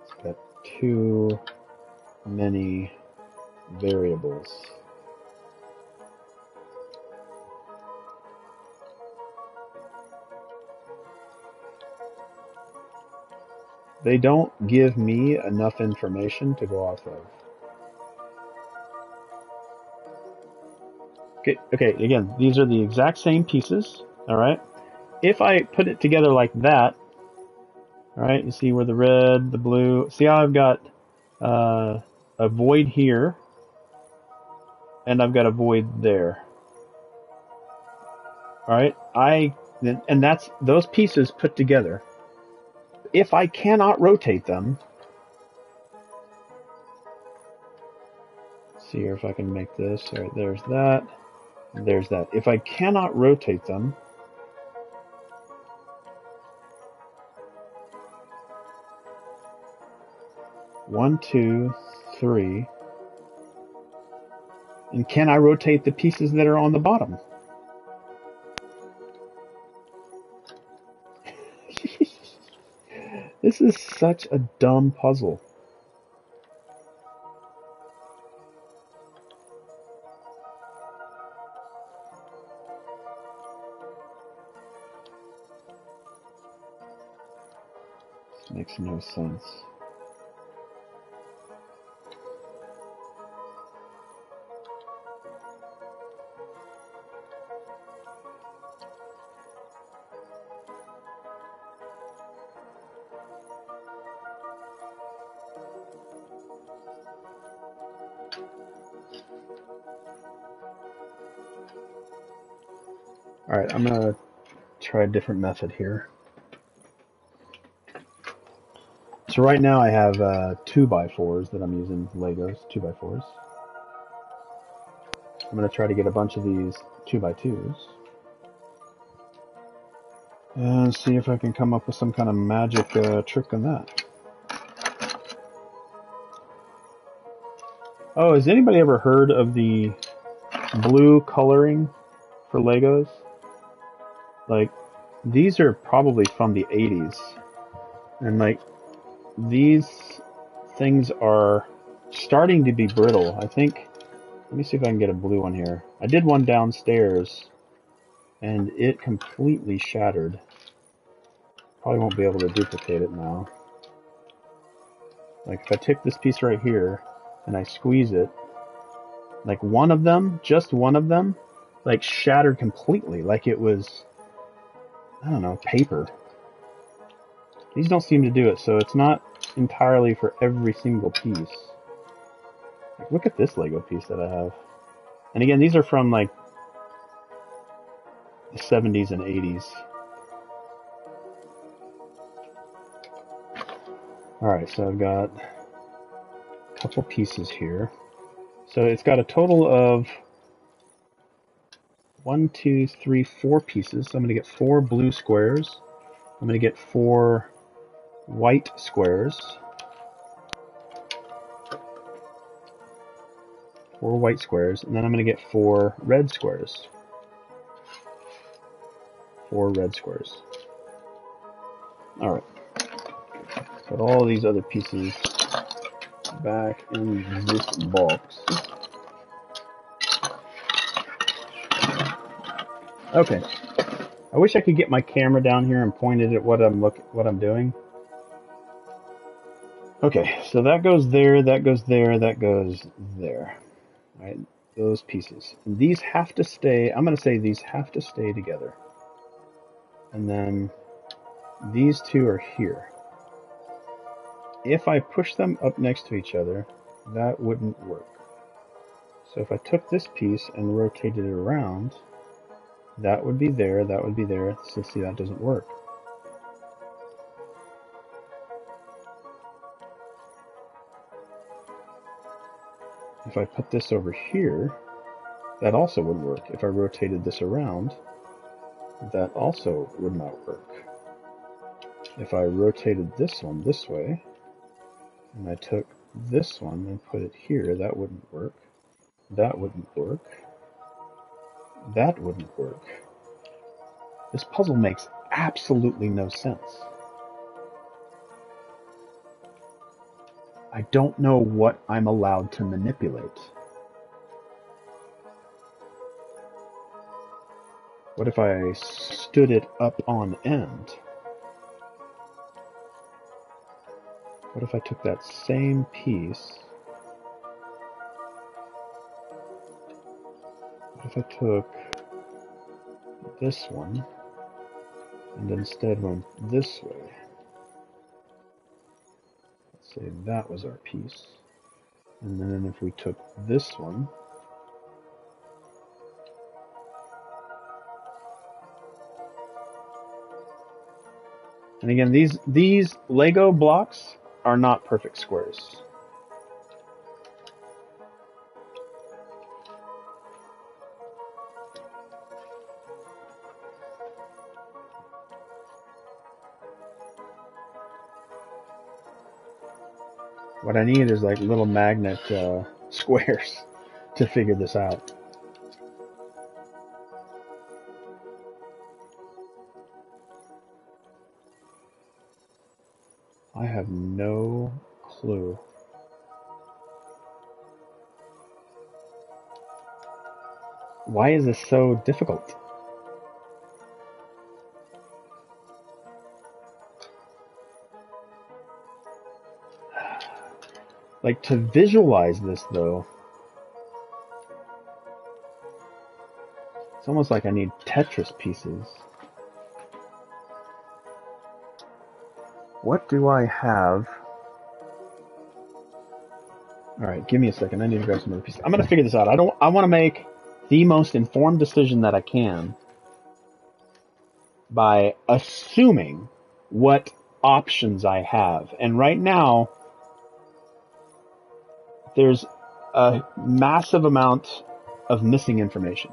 It's got too many variables. They don't give me enough information to go off of. Okay, again, these are the exact same pieces, all right? If I put it together like that, all right, you see where the red, the blue, see how I've got a void here, and I've got a void there. All right, and that's those pieces put together. If I cannot rotate them, see here if I can make this. All right, there's that. There's that. If I cannot rotate them, one, two, three, and can I rotate the pieces that are on the bottom? This is such a dumb puzzle. This makes no sense. All right, I'm gonna try a different method here. So right now I have 2x4s that I'm using, Legos 2x4s. I'm gonna try to get a bunch of these 2x2s and see if I can come up with some kind of magic trick on that. Oh, has anybody ever heard of the blue coloring for Legos? Like, these are probably from the 80s. And like, these things are starting to be brittle. I think, let me see if I can get a blue one here. I did one downstairs and it completely shattered. Probably won't be able to duplicate it now. Like if I take this piece right here and I squeeze it, like one of them, just one of them, like shattered completely, like it was, I don't know, paper. These don't seem to do it, so it's not entirely for every single piece. Like, look at this Lego piece that I have. And again, these are from like the 70s and 80s. Alright, so I've got a couple pieces here. So it's got a total of 1, 2, 3, 4 pieces. So I'm going to get 4 blue squares. I'm going to get 4 white squares. 4 white squares. And then I'm going to get 4 red squares. 4 red squares. Alright. Put all these other pieces back in this box. Okay. I wish I could get my camera down here and point it at what I'm doing. Okay, so that goes there, that goes there, that goes there. All right, those pieces. And these have to stay, I'm going to say these have to stay together. And then these two are here. If I push them up next to each other, that wouldn't work. So if I took this piece and rotated it around, that would be there, that would be there. So see, that doesn't work. If I put this over here, that also would work. If I rotated this around, that also would not work. If I rotated this one this way, and I took this one and put it here, that wouldn't work. That wouldn't work. That wouldn't work. This puzzle makes absolutely no sense. I don't know what I'm allowed to manipulate. What if I stood it up on end? What if I took that same piece? What if I took this one and instead went this way? Let's say that was our piece. And then if we took this one, and again, these Lego blocks are not perfect squares. What I need is like little magnet squares to figure this out. I have no clue. Why is this so difficult? Like, to visualize this, though, it's almost like I need Tetris pieces. What do I have? Alright, give me a second. I need to grab some other pieces. I'm going to figure this out. I want to make the most informed decision that I can by assuming what options I have. And right now, there's a massive amount of missing information.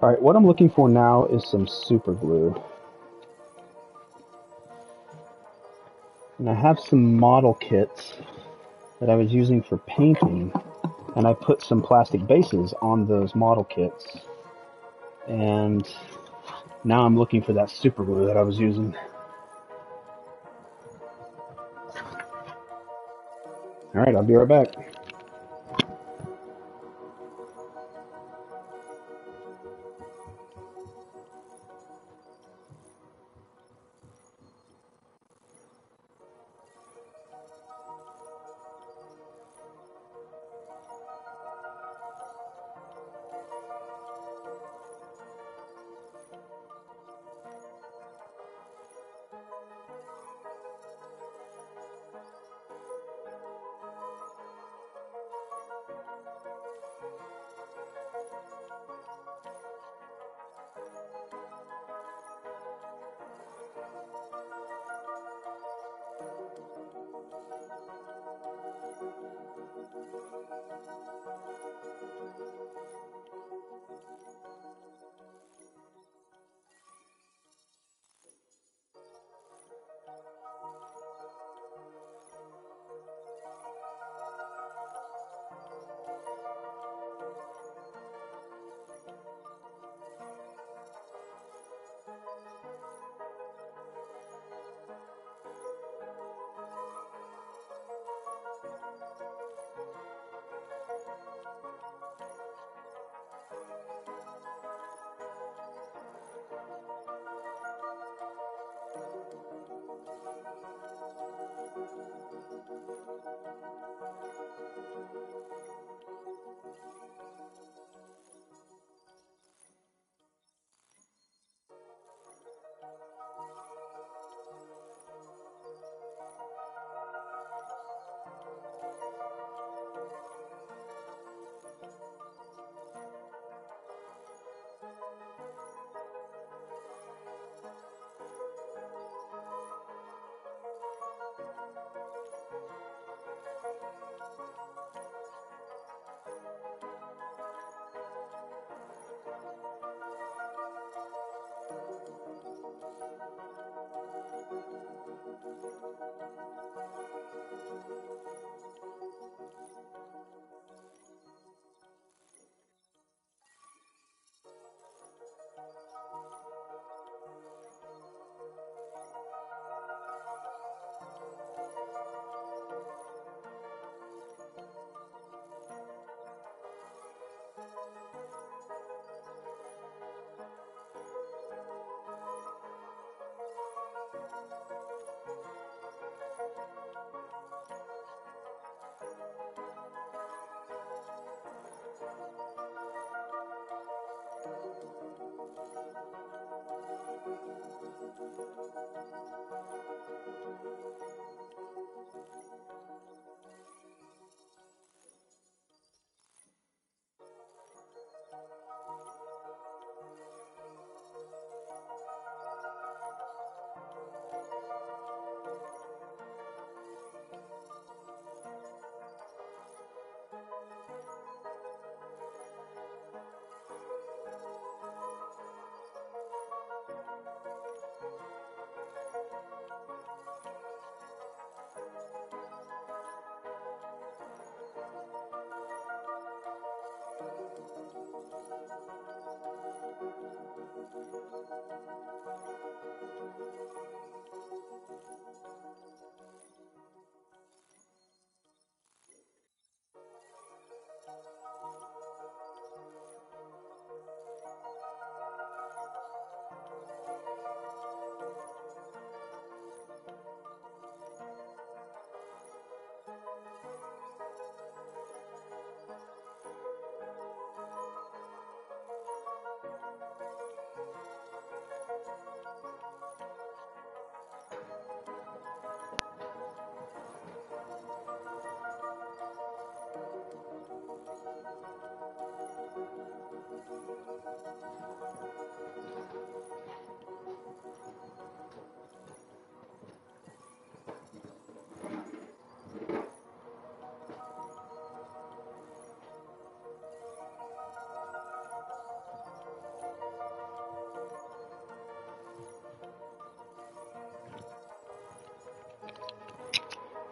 Alright, what I'm looking for now is some super glue. And I have some model kits that I was using for painting, and I put some plastic bases on those model kits. And now I'm looking for that super glue that I was using. Alright, I'll be right back.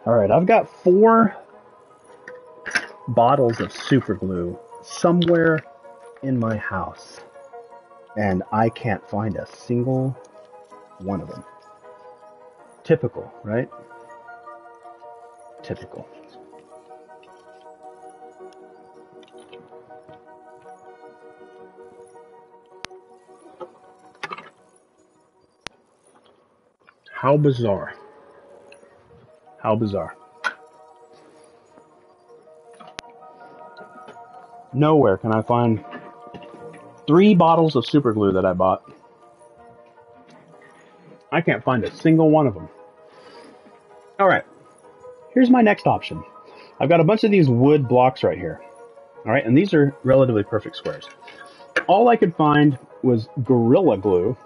All right, I've got 4 bottles of super glue somewhere in my house, and I can't find a single one of them. Typical, right? Typical. How bizarre. How bizarre. Nowhere can I find 3 bottles of super glue that I bought. I can't find a single one of them. All right, here's my next option. I've got a bunch of these wood blocks right here. All right, and these are relatively perfect squares. All I could find was Gorilla Glue,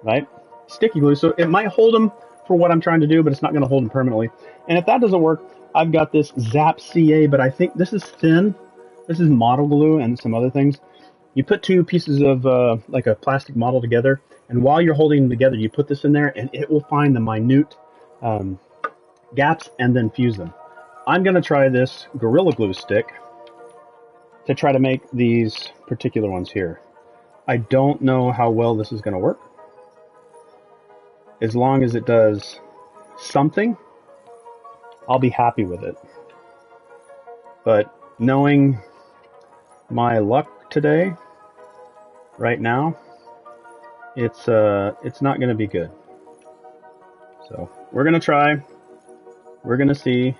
right? Sticky glue, so it might hold them for what I'm trying to do, but it's not going to hold them permanently. And if that doesn't work, I've got this Zap CA, but I think this is thin. This is model glue and some other things. You put 2 pieces of like a plastic model together, and while you're holding them together, you put this in there, and it will find the minute gaps and then fuse them. I'm going to try this Gorilla Glue stick to try to make these particular ones here. I don't know how well this is going to work. As long as it does something, I'll be happy with it. But knowing my luck today, right now, it's not going to be good. So we're going to try. We're going to see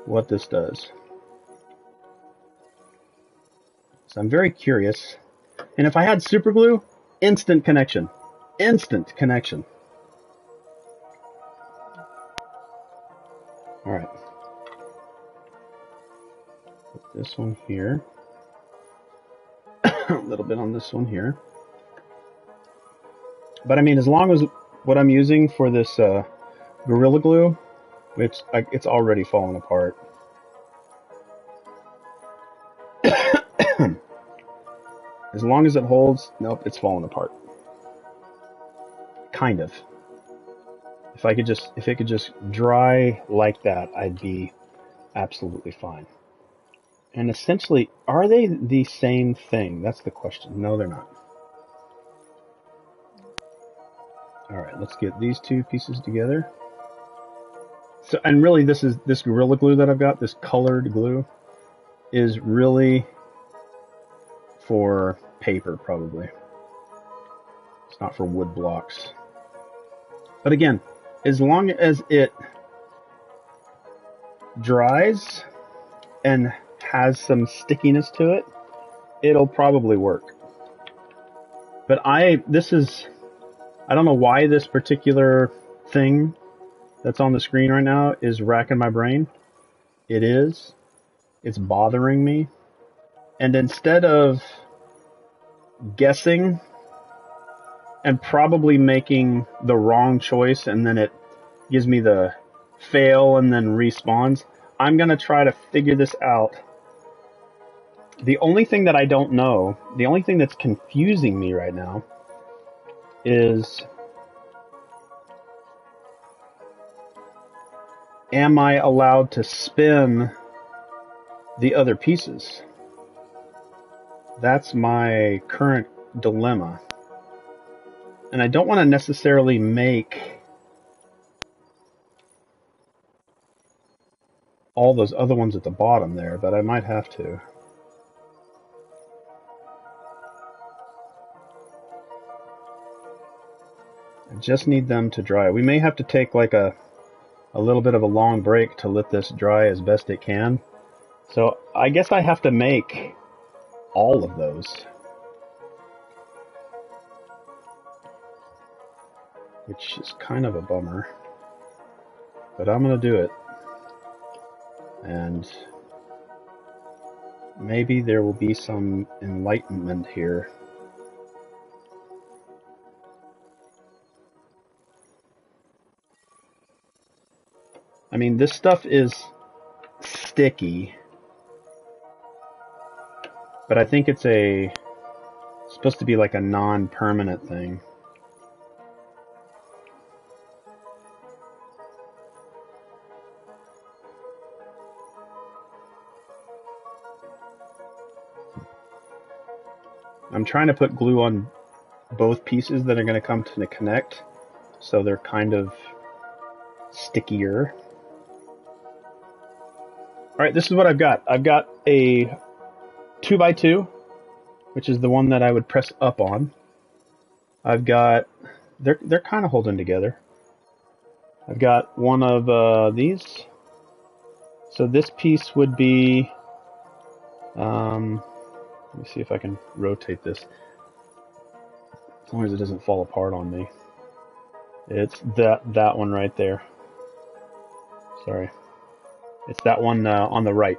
what this does. So I'm very curious. And if I had super glue, instant connection. Instant connection. All right. Put this one here. A little bit on this one here. But I mean, as long as what I'm using for this Gorilla Glue, it's already falling apart. As long as it holds, nope, it's falling apart. Kind of. If it could just dry like that, I'd be absolutely fine. And essentially, are they the same thing? That's the question. No, they're not. All right, let's get these 2 pieces together. So, and really, this Gorilla Glue that I've got, this colored glue, is really for paper, probably. It's not for wood blocks. But again, as long as it dries and has some stickiness to it, it'll probably work. But this is I don't know why this particular thing that's on the screen right now is racking my brain. It is. It's bothering me. And instead of guessing and probably making the wrong choice and then it gives me the fail and then respawns, I'm going to try to figure this out. The only thing that I don't know, the only thing that's confusing me right now is, am I allowed to spin the other pieces? That's my current dilemma. And I don't want to necessarily make all those other ones at the bottom there, but I might have to. I just need them to dry. We may have to take like a little bit of a long break to let this dry as best it can. So I guess I have to make all of those, which is kind of a bummer, but I'm gonna do it. And maybe there will be some enlightenment here. I mean, this stuff is sticky, but I think it's supposed to be like a non-permanent thing. I'm trying to put glue on both pieces that are going to come to connect, so they're kind of stickier. Alright, this is what I've got. I've got a 2x2, which is the one that I would press up on. I've got, they're kind of holding together. I've got one of these. So this piece would be, let me see if I can rotate this, as long as it doesn't fall apart on me. It's that one right there. Sorry. It's that one on the right.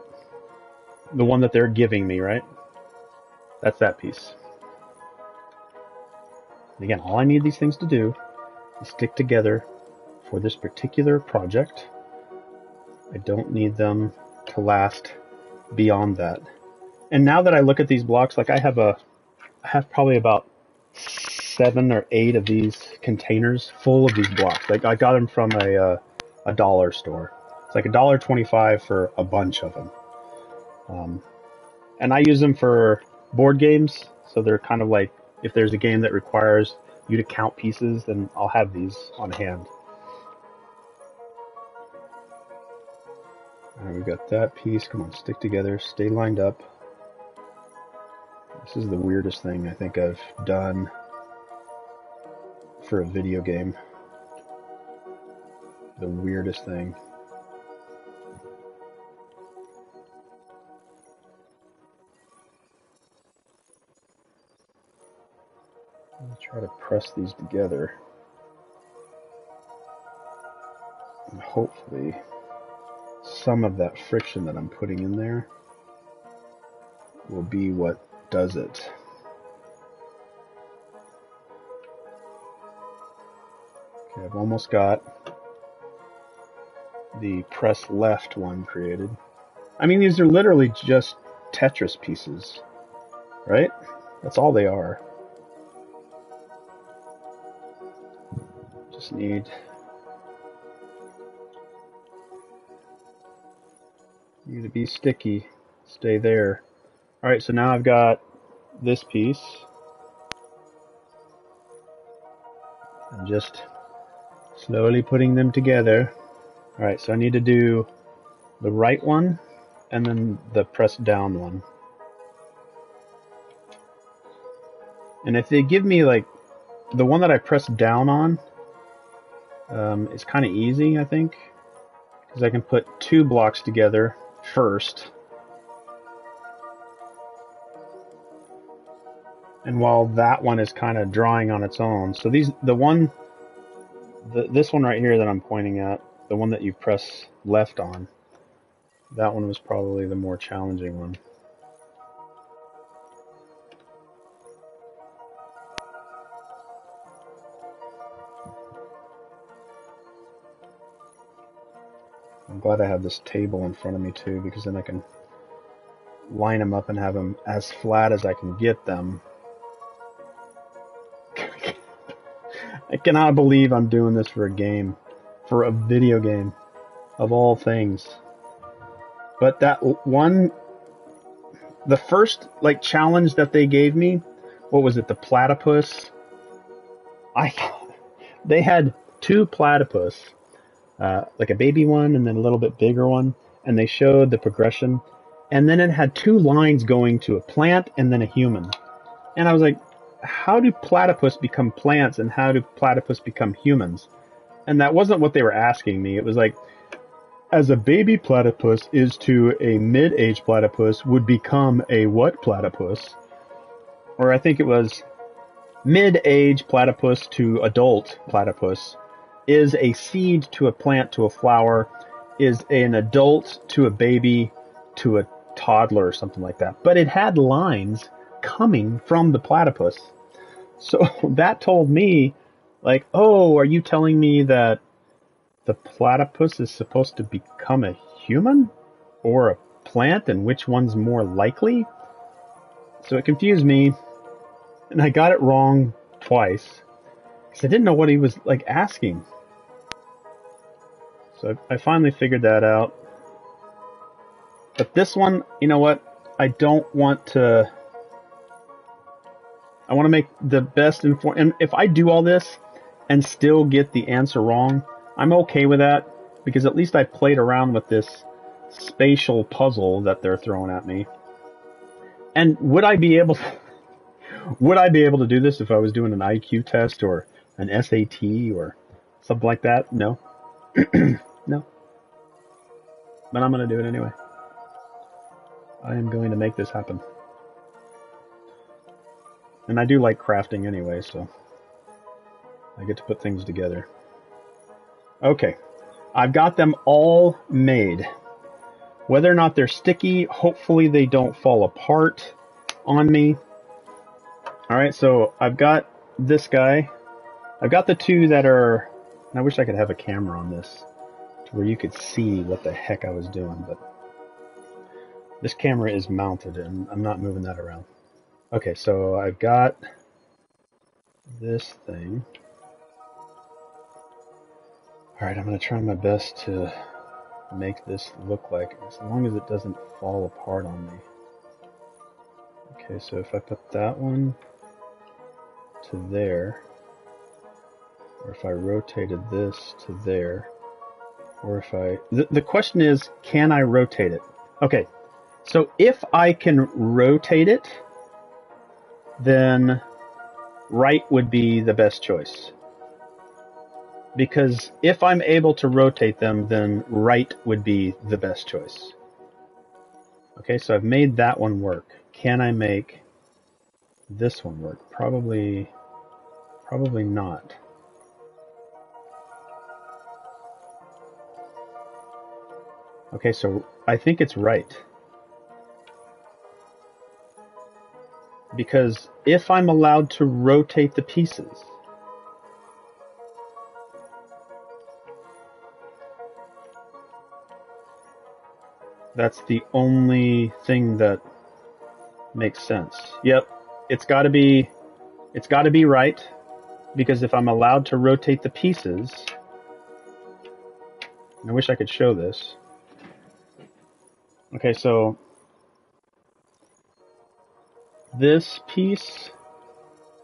The one that they're giving me, right? That's that piece. And again, all I need these things to do is stick together for this particular project. I don't need them to last beyond that. And now that I look at these blocks, like I have probably about 7 or 8 of these containers full of these blocks. Like I got them from a dollar store. It's like $1.25 for a bunch of them. And I use them for board games, so they're kind of like, if there's a game that requires you to count pieces, then I'll have these on hand. Alright, we've got that piece. Come on, stick together, stay lined up. This is the weirdest thing I think I've done for a video game. The weirdest thing. I'll try to press these together. And hopefully some of that friction that I'm putting in there will be what does it. Okay, I've almost got the press left one created. I mean, these are literally just Tetris pieces, right? That's all they are. Just need you to be sticky. Stay there. Alright, so now I've got this piece. I'm just slowly putting them together. Alright, so I need to do the right one and then the press down one. And if they give me like the one that I press down on, it's kind of easy, I think, because I can put 2 blocks together first. And while that one is kind of drawing on its own, so this one right here that I'm pointing at, the one that you press left on, that one was probably the more challenging one. I'm glad I have this table in front of me too, because then I can line them up and have them as flat as I can get them. I cannot believe I'm doing this for a game, for a video game, of all things. But that one, the first like challenge that they gave me, what was it, the platypus? They had two platypus, like a baby one and then a little bit bigger one, and they showed the progression, and then it had two lines going to a plant and then a human. And I was like, how do platypus become plants and how do platypus become humans? And that wasn't what they were asking me. It was like, as a baby platypus is to a mid-age platypus would become a what platypus? Or I think it was mid-age platypus to adult platypus is a seed to a plant to a flower, is an adult to a baby to a toddler or something like that. But it had lines coming from the platypus. So that told me, like, oh, are you telling me that the platypus is supposed to become a human or a plant, and which one's more likely? So it confused me, and I got it wrong twice because I didn't know what he was like asking. So I finally figured that out. But this one, you know what? I want to make the best informed. And if I do all this and still get the answer wrong, I'm okay with that, because at least I played around with this spatial puzzle that they're throwing at me. And would I be able to do this if I was doing an IQ test or an SAT or something like that? No. No. But I'm going to do it anyway. I am going to make this happen. And I do like crafting anyway, so I get to put things together. Okay, I've got them all made. Whether or not they're sticky, hopefully they don't fall apart on me. Alright, so I've got this guy. I've got the two that are... And I wish I could have a camera on this to where you could see what the heck I was doing, but this camera is mounted and I'm not moving that around. Okay, so I've got this thing. Alright, I'm going to try my best to make this look like, as long as it doesn't fall apart on me. Okay, so if I put that one to there, or if I rotated this to there, or if I... The question is, can I rotate it? Okay, so if I can rotate it, then right would be the best choice. Because if I'm able to rotate them, then right would be the best choice. Okay, so I've made that one work. Can I make this one work? Probably not. Okay, so I think it's right. Because if I'm allowed to rotate the pieces, that's the only thing that makes sense. Yep, it's got to be right, because if I'm allowed to rotate the pieces, I wish I could show this. Okay, so this piece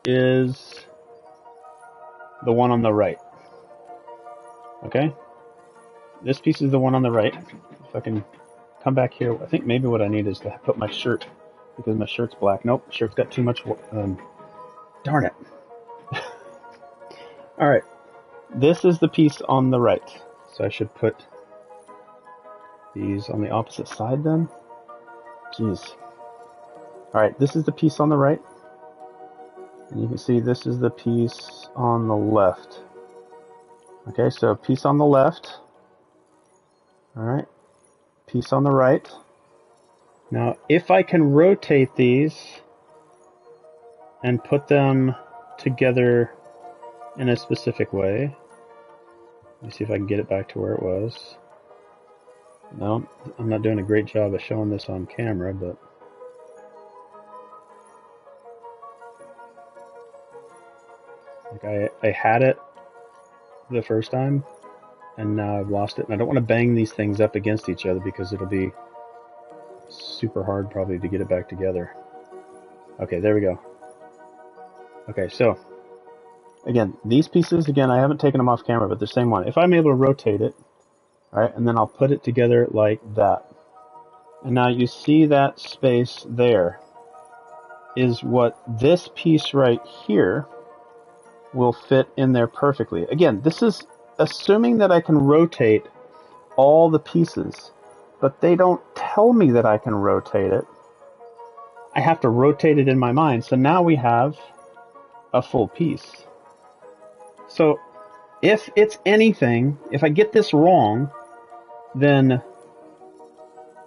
is the one on the right. Okay? This piece is the one on the right. If I can come back here, I think maybe what I need is to put my shirt, because my shirt's black. Nope, shirt's got too much, darn it. Alright, this is the piece on the right. So I should put these on the opposite side then. Jeez. Alright, this is the piece on the right. And you can see this is the piece on the left. Okay, so piece on the left. Alright, piece on the right. Now, if I can rotate these and put them together in a specific way. Let me see if I can get it back to where it was. No, I'm not doing a great job of showing this on camera, but like I had it the first time, and now I've lost it. And I don't want to bang these things up against each other because it'll be super hard probably to get it back together. Okay, there we go. Okay, so again, these pieces, again, I haven't taken them off camera, but the same one. If I'm able to rotate it, all right, and then I'll put it together like that. And now you see that space there is what this piece right here will fit in there perfectly. Again, this is assuming that I can rotate all the pieces, but they don't tell me that I can rotate it. I have to rotate it in my mind. So now we have a full piece. So if it's anything, if I get this wrong, then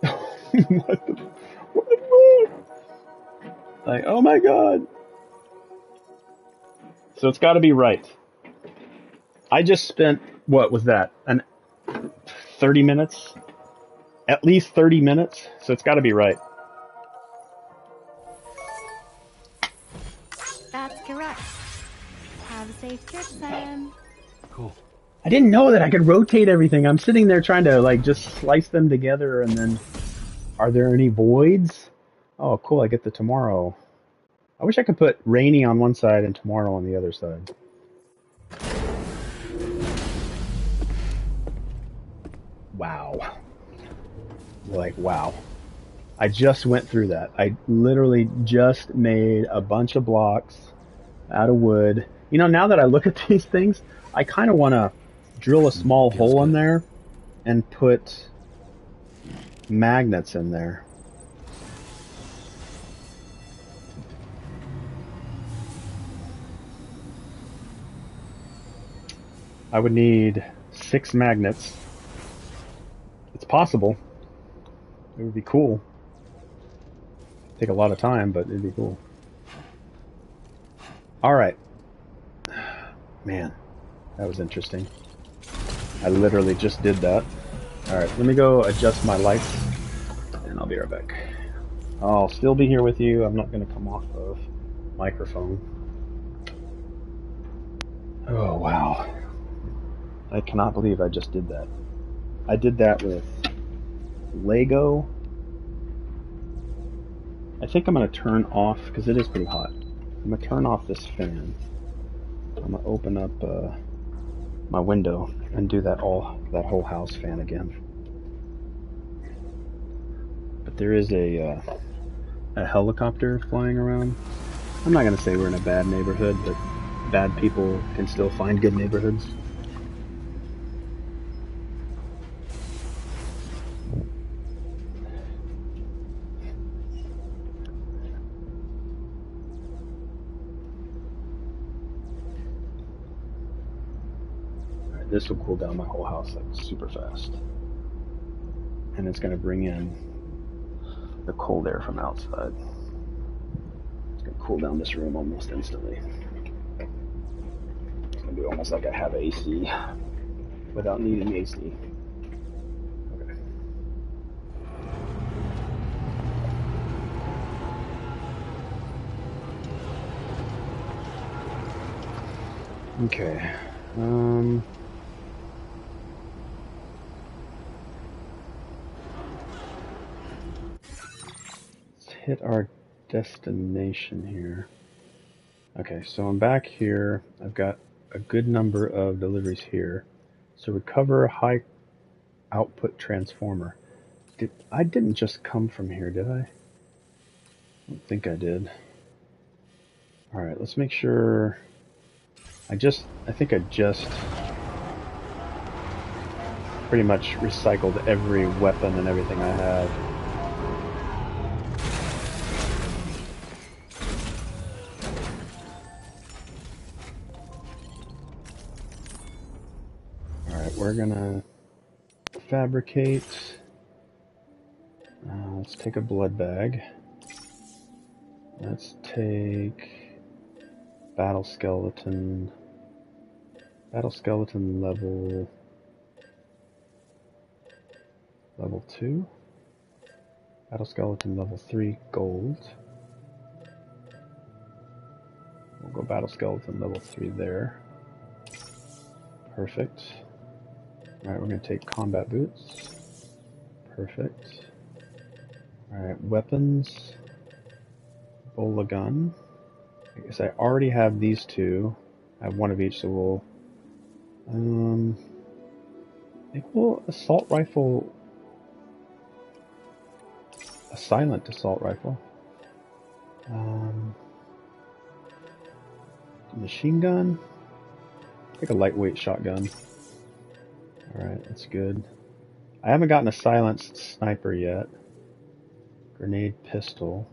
what the like, oh my god. So it's got to be right. I just spent, what was that? 30 minutes? At least 30 minutes. So it's got to be right. That's correct. Have a safe trip, Sam. Cool. I didn't know that I could rotate everything. I'm sitting there trying to like just slice them together and then, are there any voids? Oh, cool. I get the tomorrow. I wish I could put rainy on one side and tomorrow on the other side. Wow. Like, wow. I just went through that. I literally just made a bunch of blocks out of wood. You know, now that I look at these things, I kind of want to drill a small hole in there and put magnets in there. I would need 6 magnets. It's possible. It would be cool. Take a lot of time, but it'd be cool. Alright. Man, that was interesting. I literally just did that. Alright, let me go adjust my lights, and I'll be right back. I'll still be here with you. I'm not going to come off of microphone. Oh, wow. I cannot believe I just did that. I did that with Lego. I think I'm going to turn off, because it is pretty hot. I'm going to turn off this fan. I'm going to open up my window and do that whole house fan again. But there is a helicopter flying around. I'm not going to say we're in a bad neighborhood, but bad people can still find good neighborhoods. This will cool down my whole house like super fast. And it's going to bring in the cold air from outside. It's going to cool down this room almost instantly. It's going to be almost like I have AC without needing AC. Okay. Hit our destination here. Okay, so I'm back here. I've got a good number of deliveries here. So recover a high output transformer. I didn't just come from here, did I? I don't think I did. Alright, let's make sure. I think I just pretty much recycled every weapon and everything I have. Alright, we're gonna fabricate. Let's take a blood bag. Let's take battle skeleton. Battle skeleton level 2. Battle skeleton level 3 gold. We'll go battle skeleton level 3 there. Perfect. Alright, we're going to take combat boots. Perfect. Alright, weapons. Bola gun. I guess I already have these two. I have one of each, so we'll... maybe we'll assault rifle... A silent assault rifle. Machine gun. Take a lightweight shotgun. Alright, that's good. I haven't gotten a silenced sniper yet. Grenade pistol.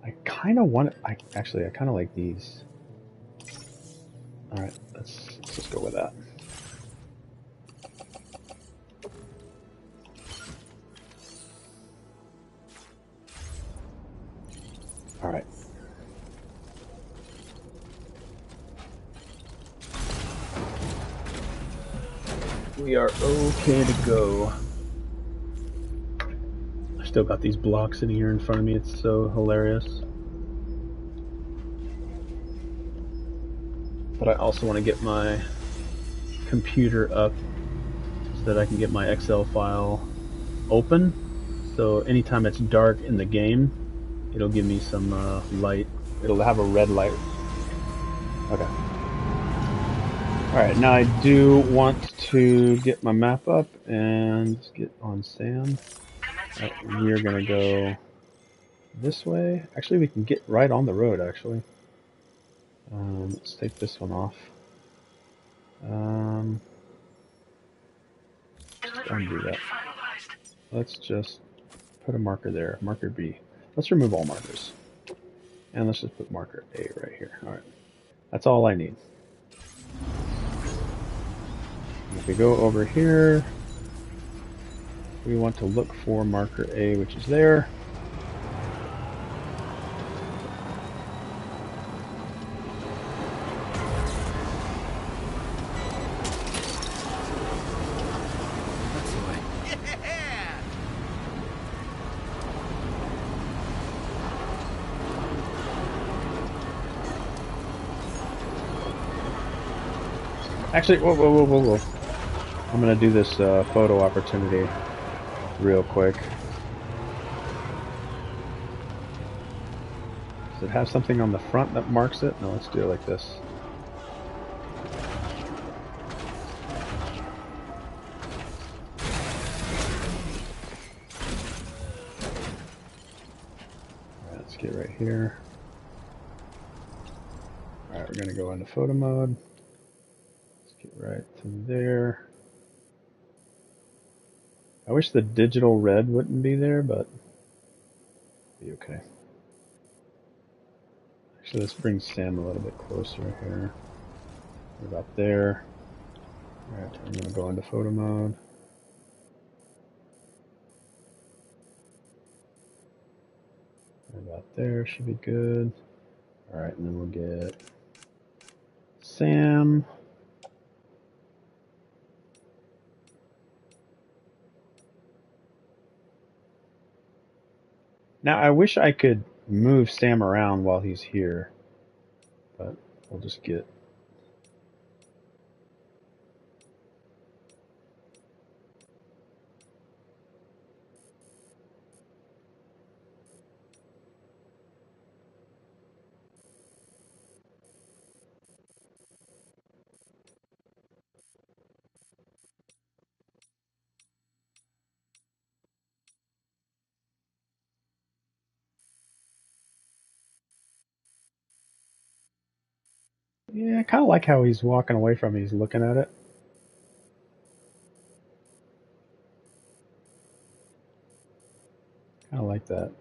I kind of want... I kind of like these. Alright, let's just go with that. Alright. We are okay to go. I still got these blocks in here in front of me, it's so hilarious. But I also want to get my computer up so that I can get my Excel file open. So anytime it's dark in the game, it'll give me some light. It'll have a red light. Okay. Alright, now I do want to get my map up and get on Sam. Right, we're gonna go this way. Actually, we can get right on the road, actually. Let's take this one off. Don't do that. Let's just put a marker there. Marker B. Let's remove all markers. And let's just put marker A right here. Alright. That's all I need. If we go over here, we want to look for marker A, which is there. Actually, whoa. I'm gonna do this photo opportunity real quick. Does it have something on the front that marks it? No, let's do it like this. Alright, let's get right here. Alright, we're gonna go into photo mode. Right to there. I wish the digital red wouldn't be there, but be okay. Actually, let's bring Sam a little bit closer here. What about there? Alright, I'm gonna go into photo mode. Right about there should be good. Alright, and then we'll get Sam. Now, I wish I could move Sam around while he's here, but we'll just get... Yeah, I kind of like how he's walking away from me. He's looking at it. Kind of like that.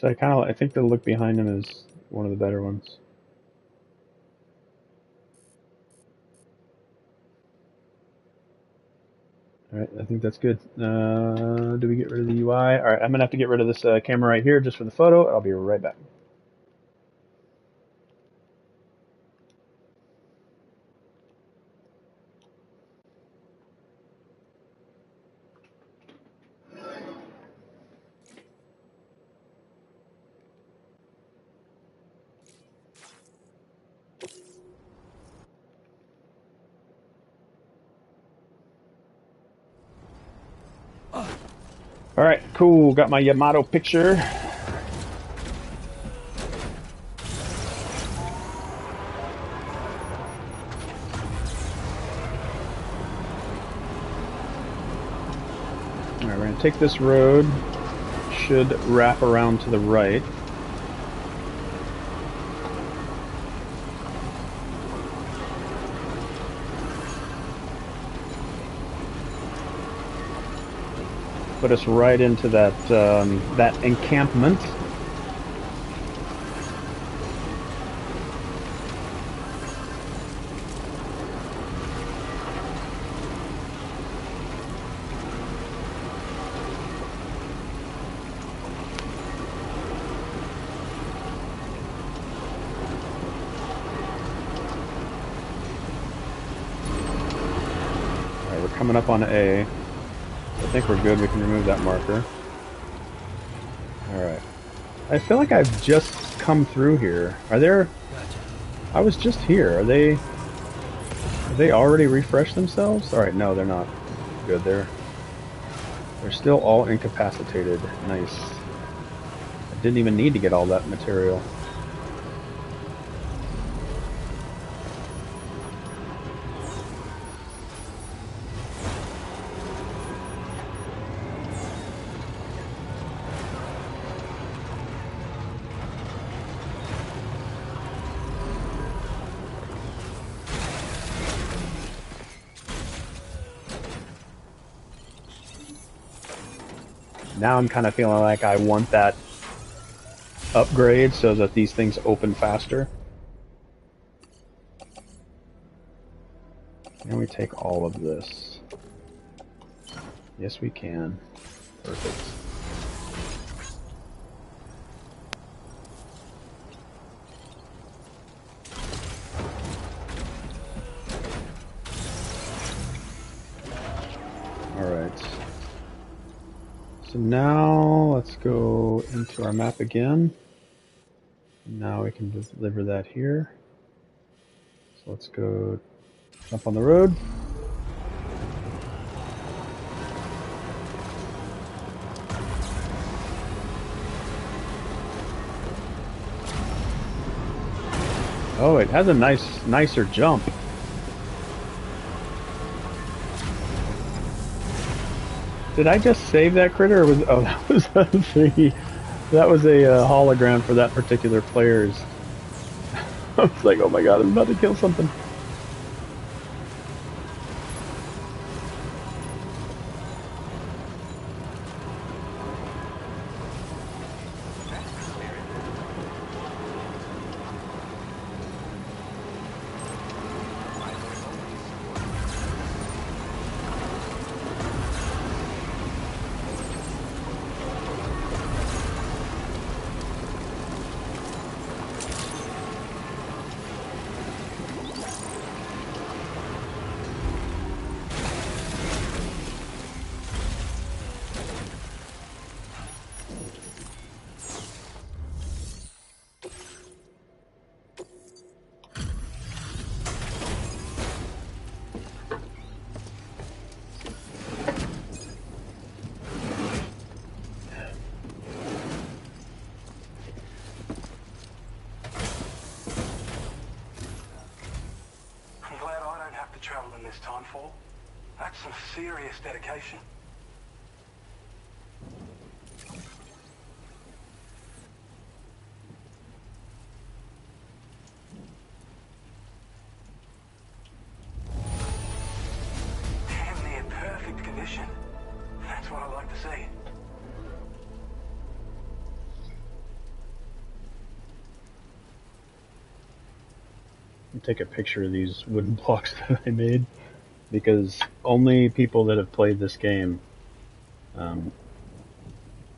So I think the look behind him is one of the better ones. Alright, I think that's good. Do we get rid of the UI? Alright, I'm gonna have to get rid of this camera right here just for the photo. I'll be right back. Alright, cool. Got my Yamato picture. Alright, we're going to take this road. Should wrap around to the right. Put us right into that that encampment. All right, we're coming up on A. I think we're good. We can remove that marker. Alright. I feel like I've just come through here. Are there... I was just here. Are they... Have they already refreshed themselves? Alright, no, they're not. Good, they're still all incapacitated. Nice. I didn't even need to get all that material. Now I'm kind of feeling like I want that upgrade so that these things open faster. Can we take all of this? Yes, we can. Perfect. Alright. So now let's go into our map again. Now we can deliver that here. So let's go jump on the road. Oh, it has a nicer jump. Did I just save that critter? Or was that was a hologram for that particular player's? I was like, oh my god, I'm about to kill something. Travel in this time for. That's some serious dedication. Damn near perfect condition. That's what I like to see. and take a picture of these wooden blocks that I made, because only people that have played this game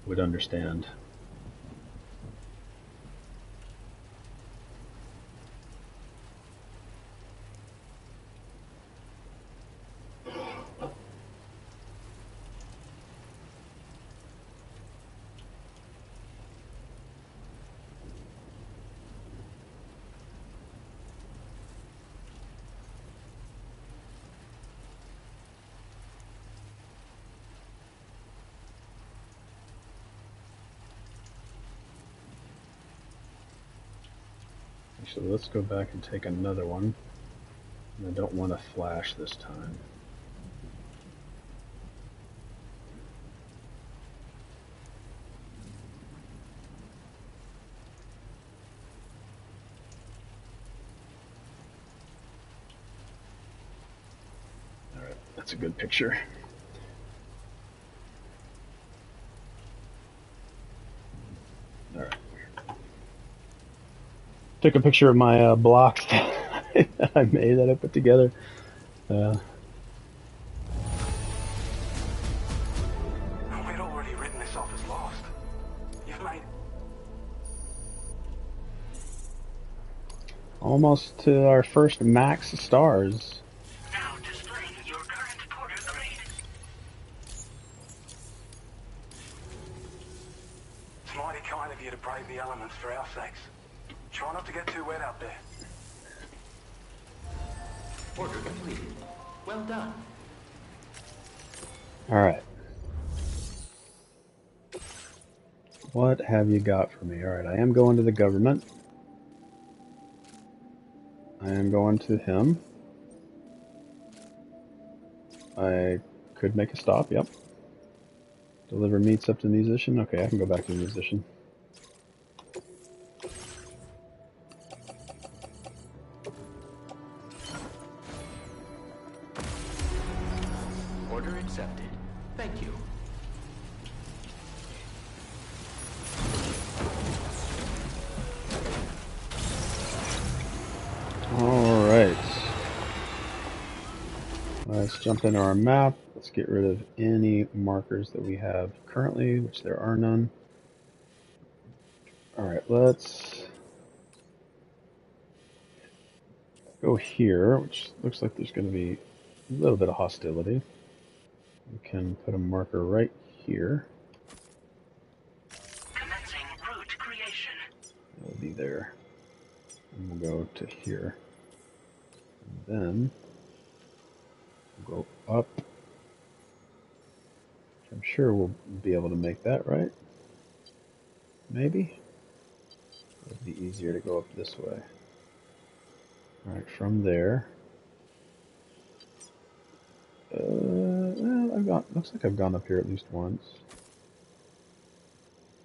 would understand. Actually, let's go back and take another one. And I don't want to flash this time. Alright, that's a good picture. Alright. Took a picture of my blocks that I made, that I put together. We'd already written this off as lost. You've made... Almost to our first max stars. Now displaying your current Porter grade. It's mighty kind of you to brave the elements for our sakes. Try not to get too wet out there. Order completed. Well done. Alright. What have you got for me? Alright, I am going to the government. I am going to him. I could make a stop, yep. Deliver meats up to the musician. Okay, I can go back to the musician. Order accepted. Thank you. Alright. Let's jump into our map. Let's get rid of any markers that we have currently, which there are none. Alright, let's go here, which looks like there's going to be a little bit of hostility. We can put a marker right here. Commencing route creation. It'll be there. And we'll go to here. And then we'll go up. I'm sure we'll be able to make that, right? Maybe? It'd be easier to go up this way. Alright, from there. Well, looks like I've gone up here at least once.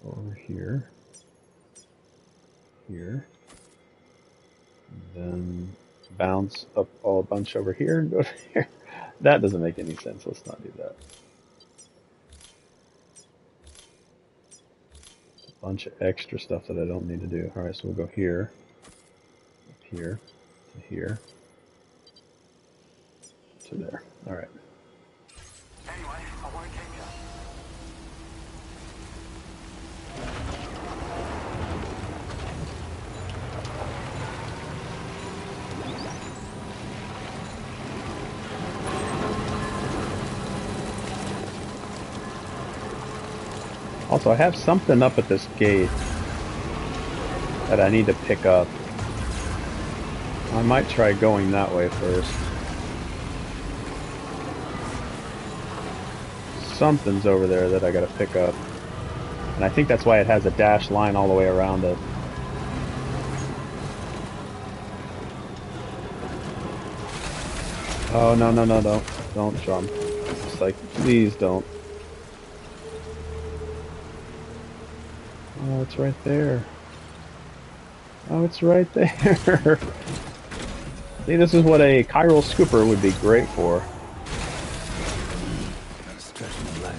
Over here. Here. And then bounce up a bunch over here and go to here. That doesn't make any sense. Let's not do that. It's a bunch of extra stuff that I don't need to do. Alright, so we'll go here. Up here. To here. To there. Alright. Anyway, I won't keep you. Also, I have something up at this gate that I need to pick up. I might try going that way first. Something's over there that I gotta pick up. And I think that's why it has a dashed line all the way around it. Oh, no, no, no, don't jump. It's like, please don't. Oh, it's right there. Oh, it's right there. See, this is what a chiral scooper would be great for. Stretch my leg.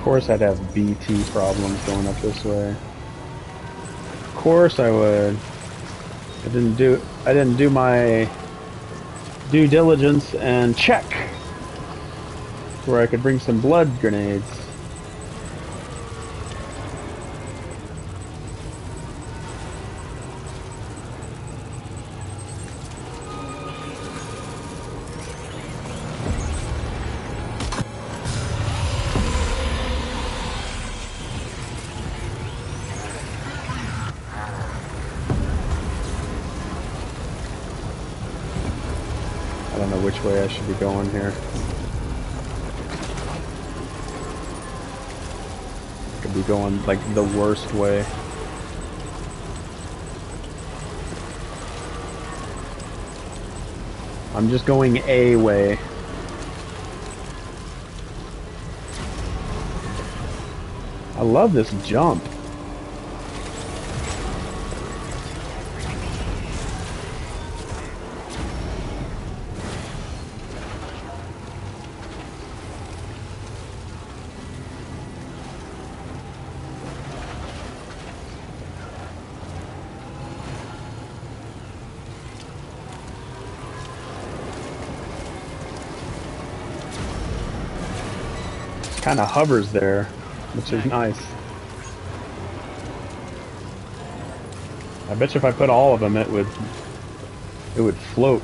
course I'd have BT problems going up this way. Of course I would. I didn't do my due diligence and check where I could bring some blood grenades. I don't know which way I should be going here. I could be going like the worst way. I'm just going a way. I love this jump. Kind of hovers there, which is nice. I bet you if I put all of them, it would float.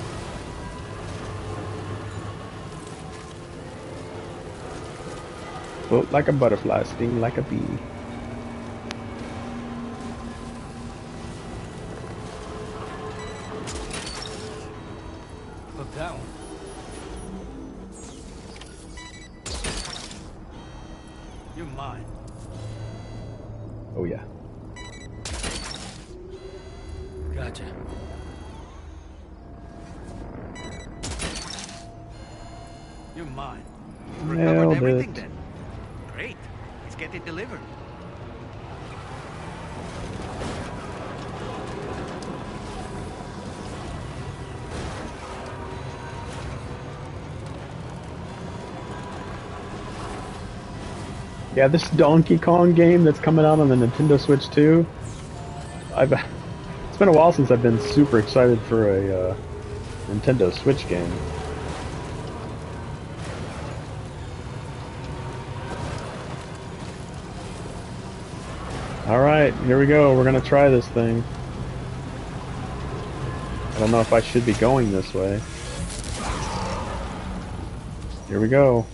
Float like a butterfly, sting like a bee. Look down. You're mine. Oh yeah. Gotcha. You're mine. Recovered everything then. Great. Let's get it delivered. Yeah, this Donkey Kong game that's coming out on the Nintendo Switch 2. It's been a while since I've been super excited for a Nintendo Switch game. Alright, here we go. We're gonna try this thing. I don't know if I should be going this way. Here we go.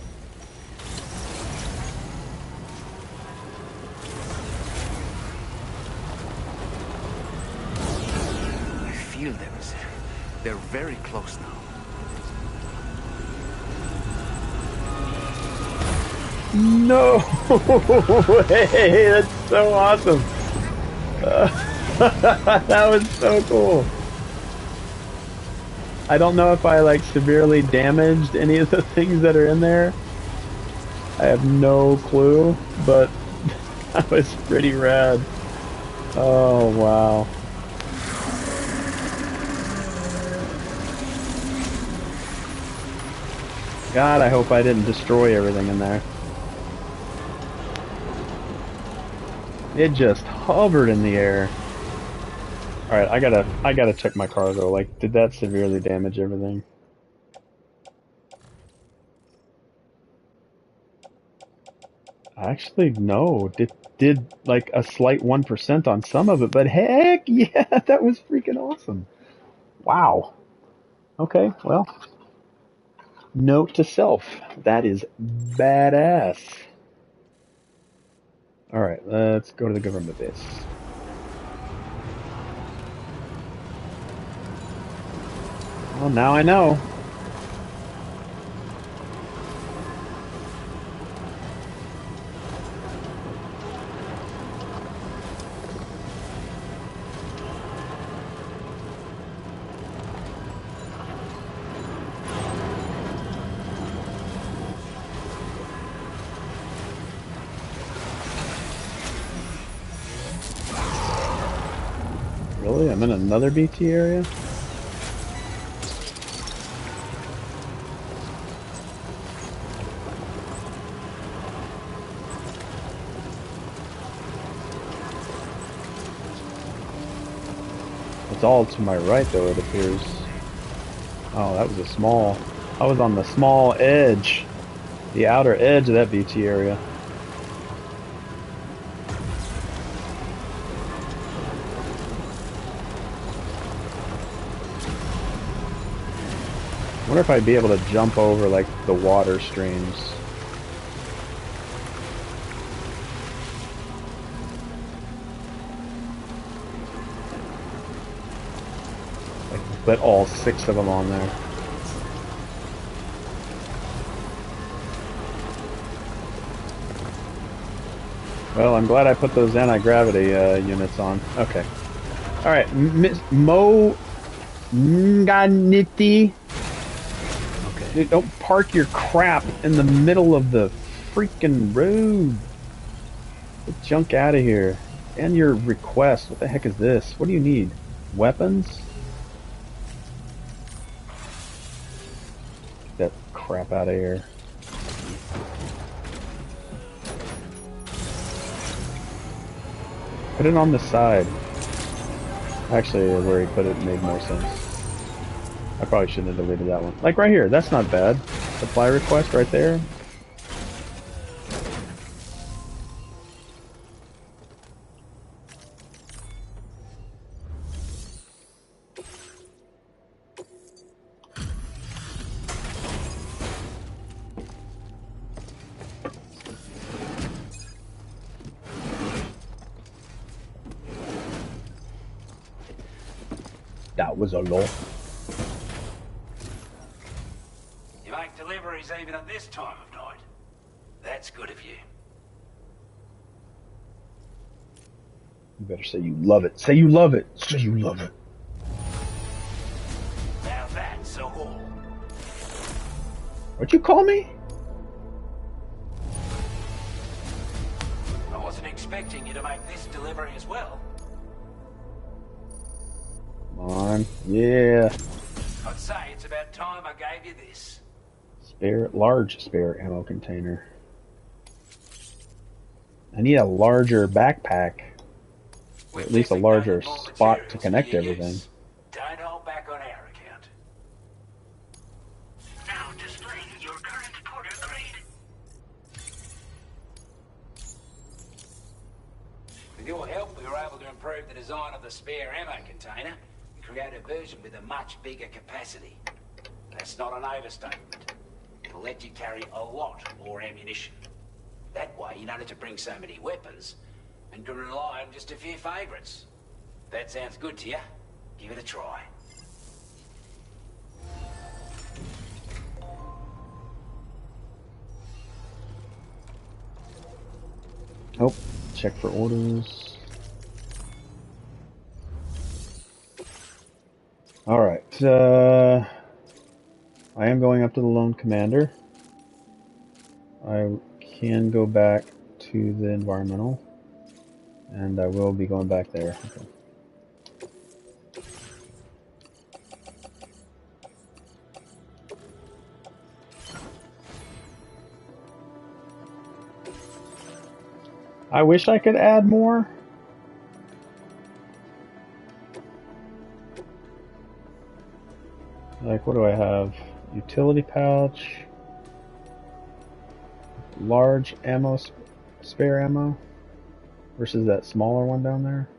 I feel them. They're very close now. No way! That's so awesome! That was so cool! I don't know if I like severely damaged any of the things that are in there. I have no clue, but that was pretty rad. Oh wow. God, I hope I didn't destroy everything in there. It just hovered in the air. Alright, I gotta check my cargo. Like, did that severely damage everything? Actually, no. It did like a slight 1% on some of it, but heck yeah, that was freaking awesome. Wow. Okay, well. Note to self, that is badass. Alright, let's go to the government base. Well, now I know. Really? I'm in another BT area? It's all to my right, though, it appears. Oh, that was a small... I was on the small edge. The outer edge of that BT area. I wonder if I'd be able to jump over, like, the water streams. Like, put all 6 of them on there. Well, I'm glad I put those anti-gravity units on. Okay. Alright, Mo Nganiti. Okay. Dude, don't park your crap in the middle of the freaking road. Get junk out of here. And your request. What the heck is this? What do you need? Weapons? Get that crap out of here. Put it on the side. Actually, where he put it made more sense. I probably shouldn't have deleted that one. Like right here, that's not bad. Supply request right there. That was a lot. You make deliveries even at this time of night. That's good of you. You better say you love it. Say you love it. Say you love it. Now that's a haul. What'd you call me? I wasn't expecting you to make this delivery as well. Come on. Yeah. I'd say it's about time I gave you this. Large spare ammo container. I need a larger backpack. Or at least a larger spot to connect everything. Don't hold back on our account. Now displaying your current porter grade. With your help, we were able to improve the design of the spare ammo container and create a version with a much bigger capacity. That's not an overstatement. It'll let you carry a lot more ammunition. That way, you don't have to bring so many weapons and can rely on just a few favourites. That sounds good to you? Give it a try. Oh, check for orders. Alright, I am going up to the Lone Commander. I can go back to the environmental. And I will be going back there. Okay. I wish I could add more. Like, what do I have? Utility pouch. Large ammo, spare ammo. Versus that smaller one down there.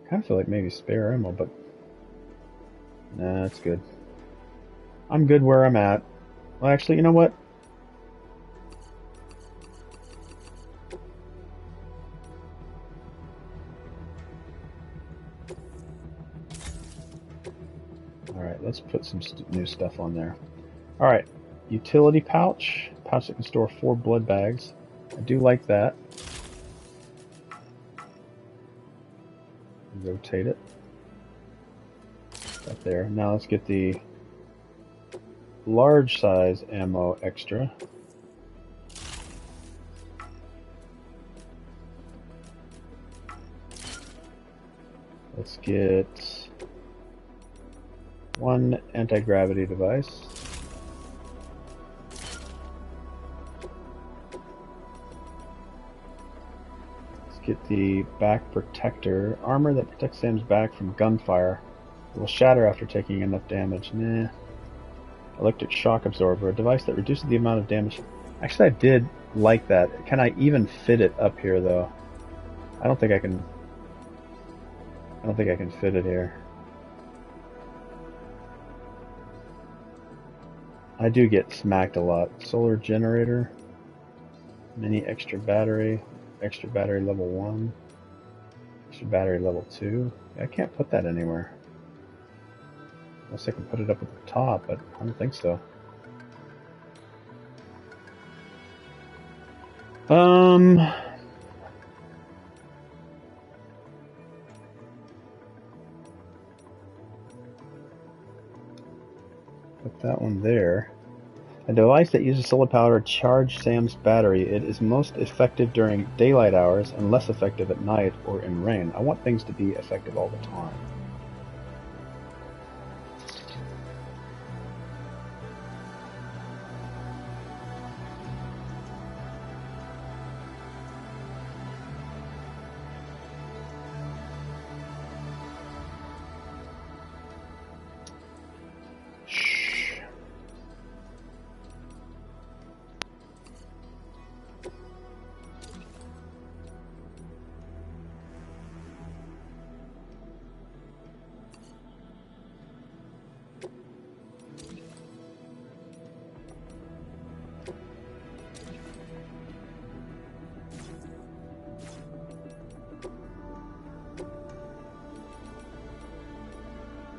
I kind of feel like maybe spare ammo, but nah, that's good. I'm good where I'm at. Well, actually, you know what? Alright, let's put some new stuff on there. Alright, utility pouch. Pouch that can store 4 blood bags. I do like that. Rotate it. Up there. Now let's get the large size ammo extra. Let's get 1 anti-gravity device. Let's get the back protector. Armor that protects Sam's back from gunfire. It will shatter after taking enough damage. Nah. Electric shock absorber. A device that reduces the amount of damage. Actually, I did like that. Can I even fit it up here, though? I don't think I can fit it here. I do get smacked a lot. Solar generator. Mini extra battery level 1. Extra battery level 2. I can't put that anywhere. Unless I can put it up at the top, but I don't think so. Put that one there. A device that uses solar power to charge Sam's battery. It is most effective during daylight hours and less effective at night or in rain. I want things to be effective all the time.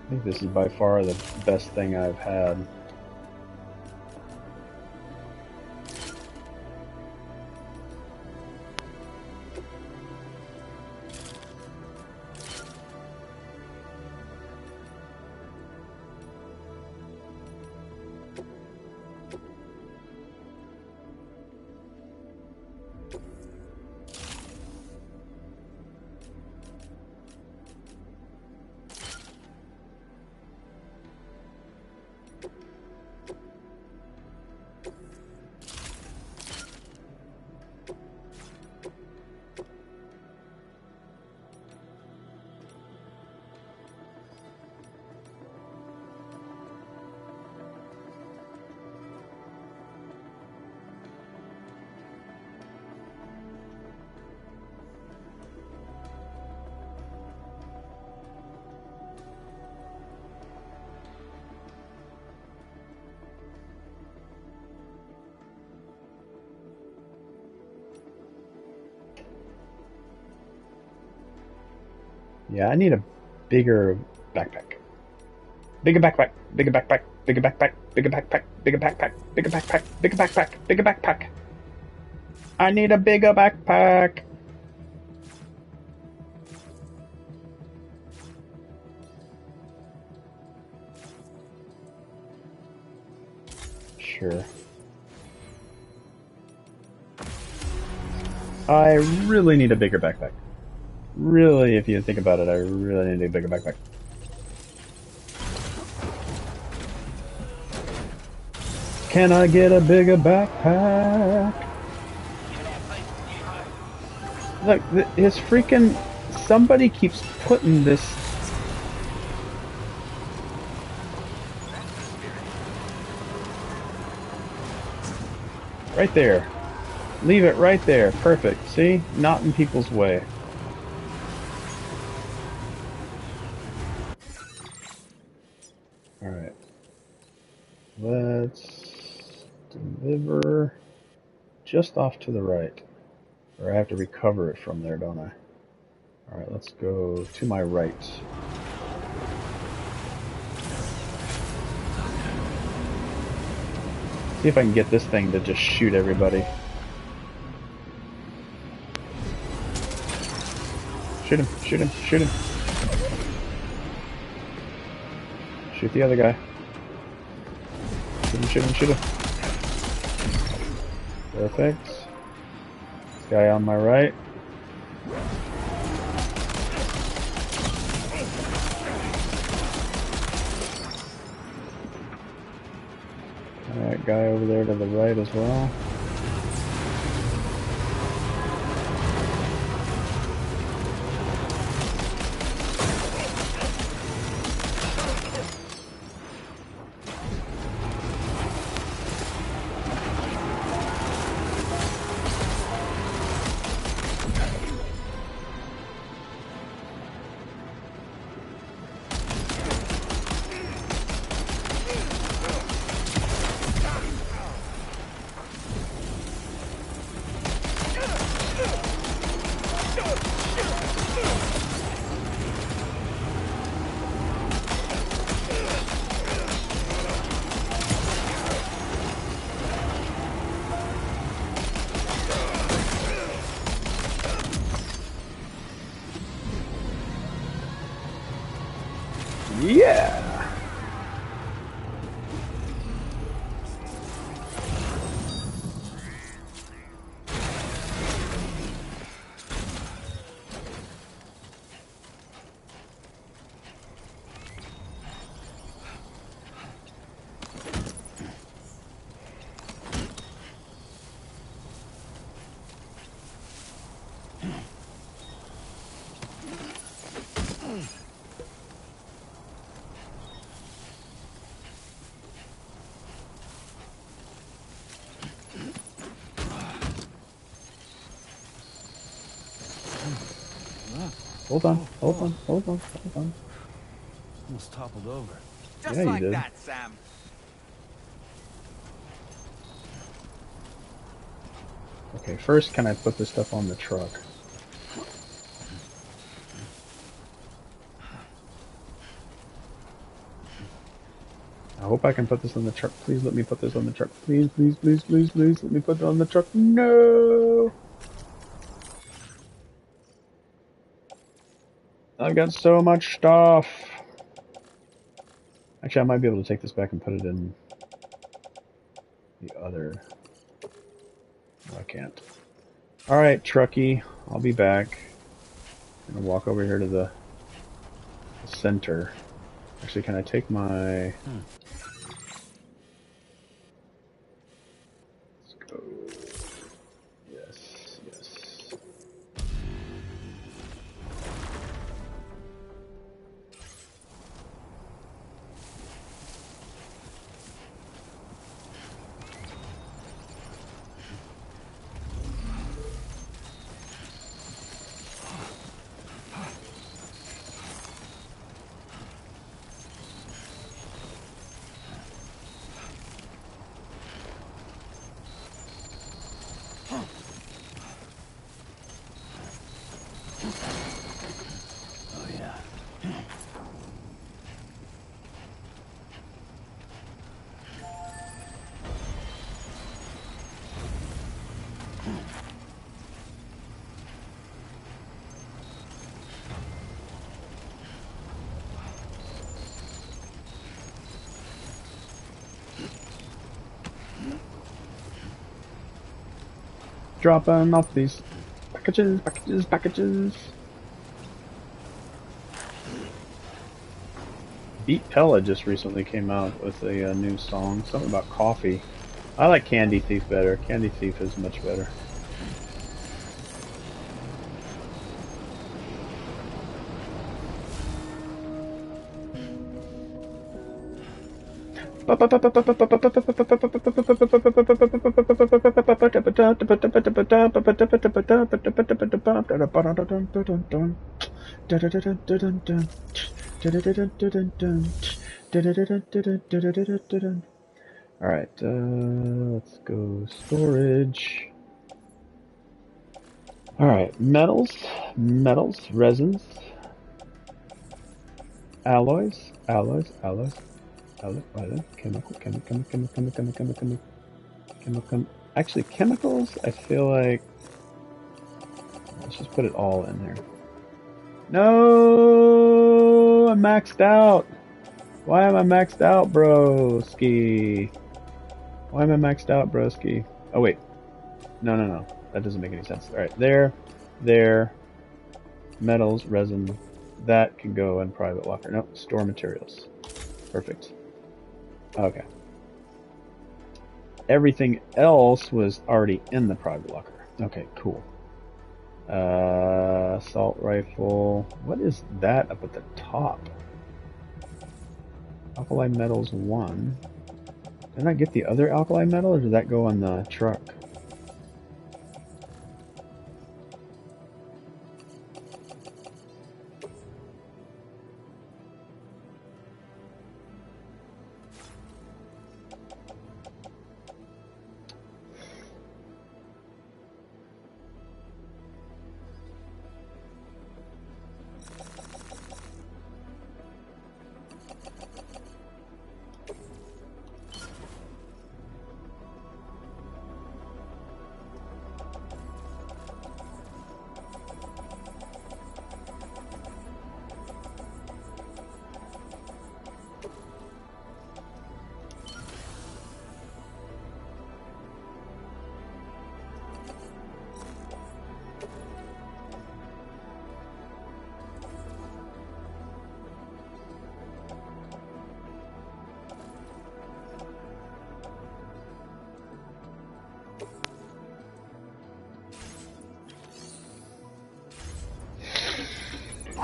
I think this is by far the best thing I've had. Yeah, I need a bigger backpack. Bigger backpack, bigger backpack, bigger backpack, bigger backpack, bigger backpack, bigger backpack, bigger backpack, bigger backpack. I need a bigger backpack. Sure. I really need a bigger backpack. Really, if you think about it, I really need a bigger backpack. Can I get a bigger backpack? Look, his freaking... Somebody keeps putting this... Right there. Leave it right there. Perfect. See? Not in people's way. Alright. Let's deliver just off to the right. Or I have to recover it from there, don't I? Alright, let's go to my right. See if I can get this thing to just shoot everybody. Shoot him, shoot him, shoot him. Shoot the other guy. Shoot him, shoot him, shoot him. Perfect. This guy on my right. Alright, guy over there to the right as well. Yeah! Hold on, hold on, hold on, hold on. Almost toppled over. Just Yeah, you like did. that, Sam. Okay, first, can I put this stuff on the truck? I hope I can put this on the truck. Please let me put this on the truck. Please, please, please, please, please let me put it on the truck. No! I've got so much stuff. Actually, I might be able to take this back and put it in the other. No, I can't. Alright, trucky. I'll be back. I'm gonna walk over here to the center. Actually, can I take my... Let's go. Yes, yes. Oh yeah. Dropping off these packages, packages, packages. Beat Pella just recently came out with a new song, something about coffee. I like Candy Thief better. Candy Thief is much better. Alright, let's go storage. Alright, metals, resins, alloys, chemical. Actually, chemicals, I feel like... Let's just put it all in there. No, I'm maxed out. Why am I maxed out, broski? Why am I maxed out, broski? Oh, wait. No. That doesn't make any sense. Alright, there. Metals, resin. That can go in private locker. Nope, store materials. Perfect. Okay. Everything else was already in the private locker. Okay, cool. Assault rifle. What is that up at the top? Alkali metals 1. Did I get the other alkali metal, or did that go on the truck?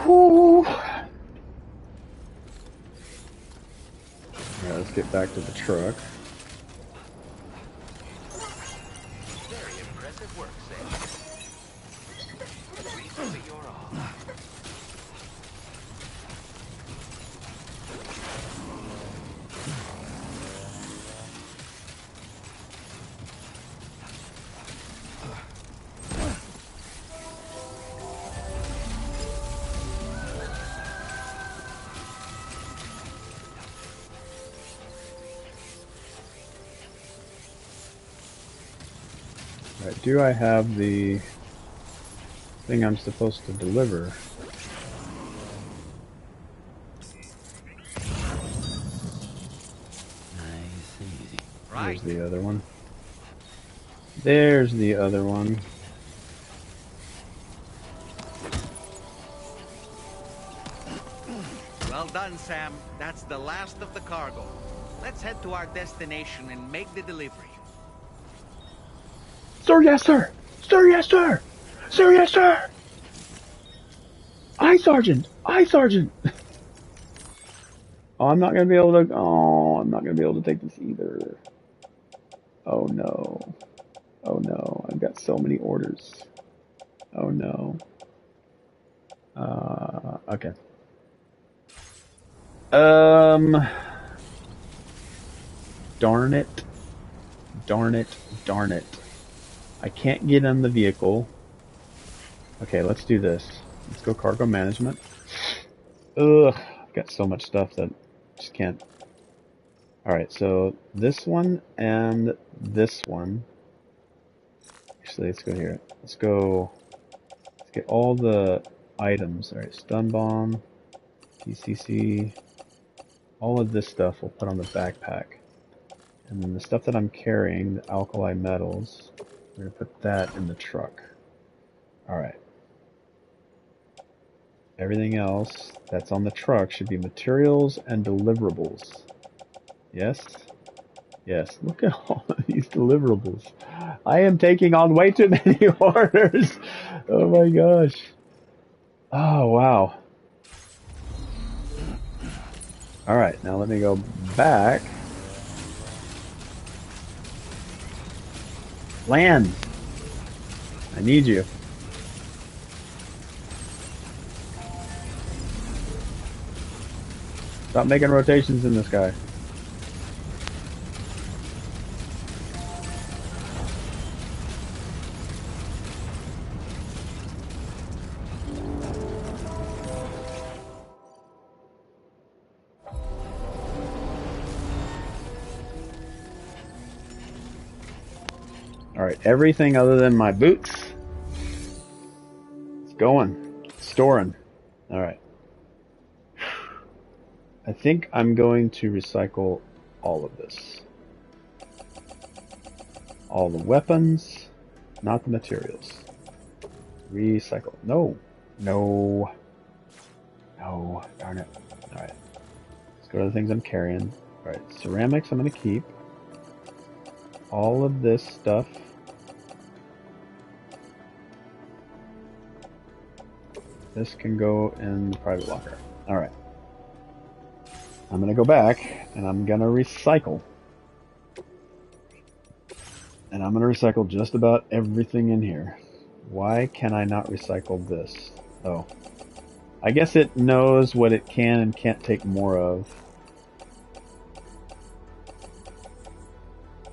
Whew. Alright, let's get back to the truck. Very impressive work, Sam. Recently you're all. Alright, do I have the thing I'm supposed to deliver? Nice and easy. There's the other one. There's the other one. Well done, Sam. That's the last of the cargo. Let's head to our destination and make the delivery. Sir, yes, sir! Sir, yes, sir! Sir, yes, sir! Aye, Sergeant! Aye, Sergeant! Oh, I'm not gonna be able to... Oh, I'm not gonna be able to take this either. Oh, no. Oh, no. I've got so many orders. Oh, no. Okay. Darn it. Darn it. Darn it. I can't get in the vehicle. Okay, let's do this. Let's go cargo management. Ugh, I've got so much stuff that I just can't. Alright, so this one and this one. Actually, let's go here. Let's get all the items. Alright, stun bomb, PCC, all of this stuff we'll put on the backpack. And then the stuff that I'm carrying, the alkali metals, we're going to put that in the truck. Alright. Everything else that's on the truck should be materials and deliverables. Yes? Yes. Look at all of these deliverables. I am taking on way too many orders. Oh my gosh. Oh, wow. Alright, now let me go back. Land! I need you. Stop making rotations in this guy. Alright, everything other than my boots. It's going. Storing. Alright. I think I'm going to recycle all of this. All the weapons, not the materials. Recycle. No. No. No. Darn it. Alright. Let's go to the things I'm carrying. Alright, ceramics I'm going to keep. All of this stuff. This can go in the private locker. Alright. I'm going to go back and I'm going to recycle. And I'm going to recycle just about everything in here. Why can I not recycle this? Oh. I guess it knows what it can and can't take more of.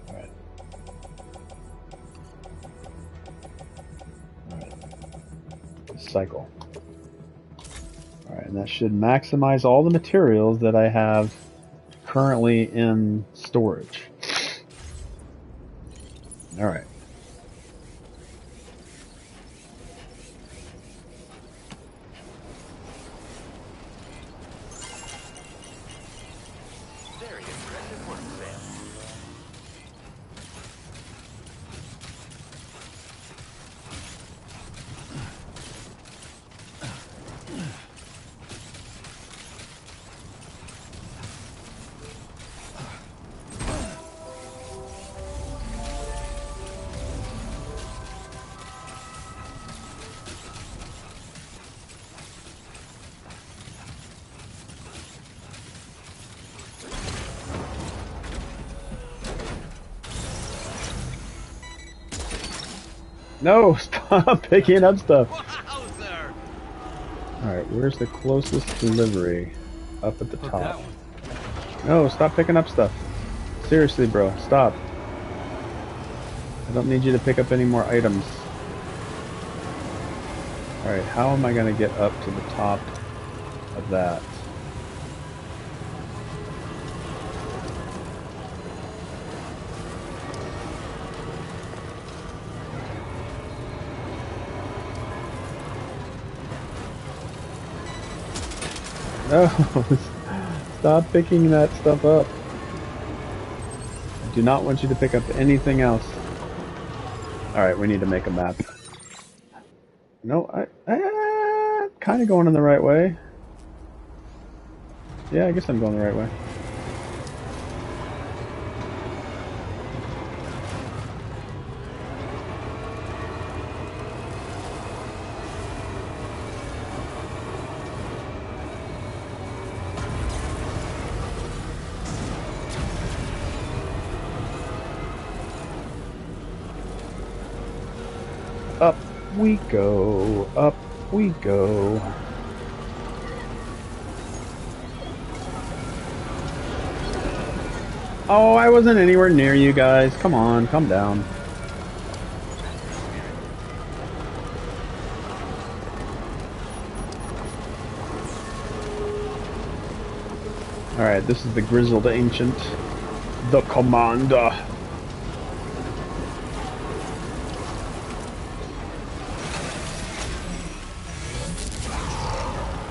Alright. Alright. Recycle. Alright, and that should maximize all the materials that I have currently in storage. Alright. Very impressive work, Sam. No, stop picking up stuff. Wowzer! Alright, where's the closest delivery? Up at the Hook top. that one. No, stop picking up stuff. Seriously, bro, stop. I don't need you to pick up any more items. Alright, how am I going to get up to the top of that? No, stop picking that stuff up. I do not want you to pick up anything else. Alright, we need to make a map. No, I kind of going in the right way. Yeah, I guess I'm going the right way. Up we go, up we go. Oh, I wasn't anywhere near you guys. Come on, calm down. Alright, this is the grizzled ancient. The commander.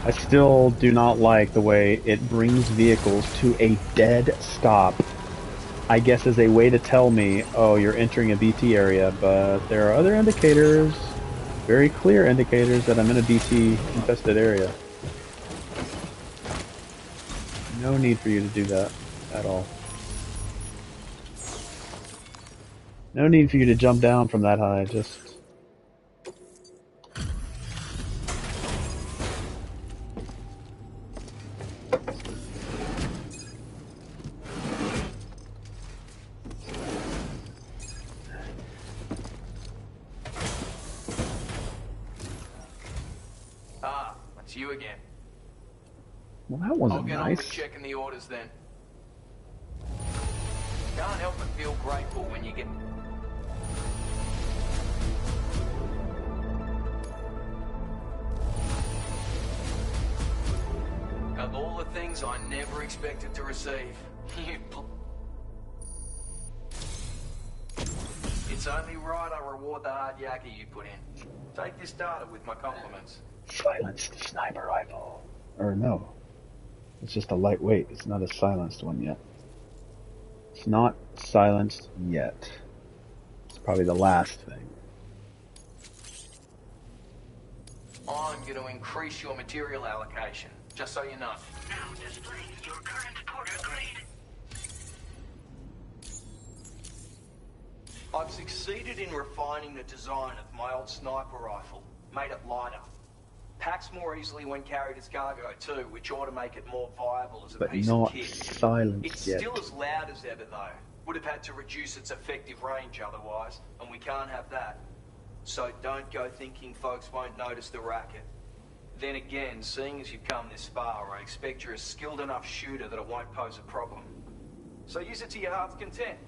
I still do not like the way it brings vehicles to a dead stop. I guess as a way to tell me, oh, you're entering a BT area, but there are other indicators, very clear indicators that I'm in a BT infested area. No need for you to do that at all. No need for you to jump down from that high, just... Ah, that's you again. Well, that wasn't I'll get nice. on with checking the orders then. Can't help but feel grateful when you get... Of all the things I never expected to receive, It's only right I reward the hard yakky you put in. Take this data with my compliments. Silenced sniper rifle. Or no. It's just a lightweight. It's not a silenced one yet. It's not silenced yet. It's probably the last thing. I'm going to increase your material allocation, just so you know. Now displaying your current porter grade. I've succeeded in refining the design of my old sniper rifle, made it lighter. Packs more easily when carried as cargo too, which ought to make it more viable as a piece of kit. But not silenced It's yet. still as loud as ever though. Would have had to reduce its effective range otherwise, and we can't have that. So don't go thinking folks won't notice the racket. Then again, seeing as you've come this far, I expect you're a skilled enough shooter that it won't pose a problem. So use it to your heart's content,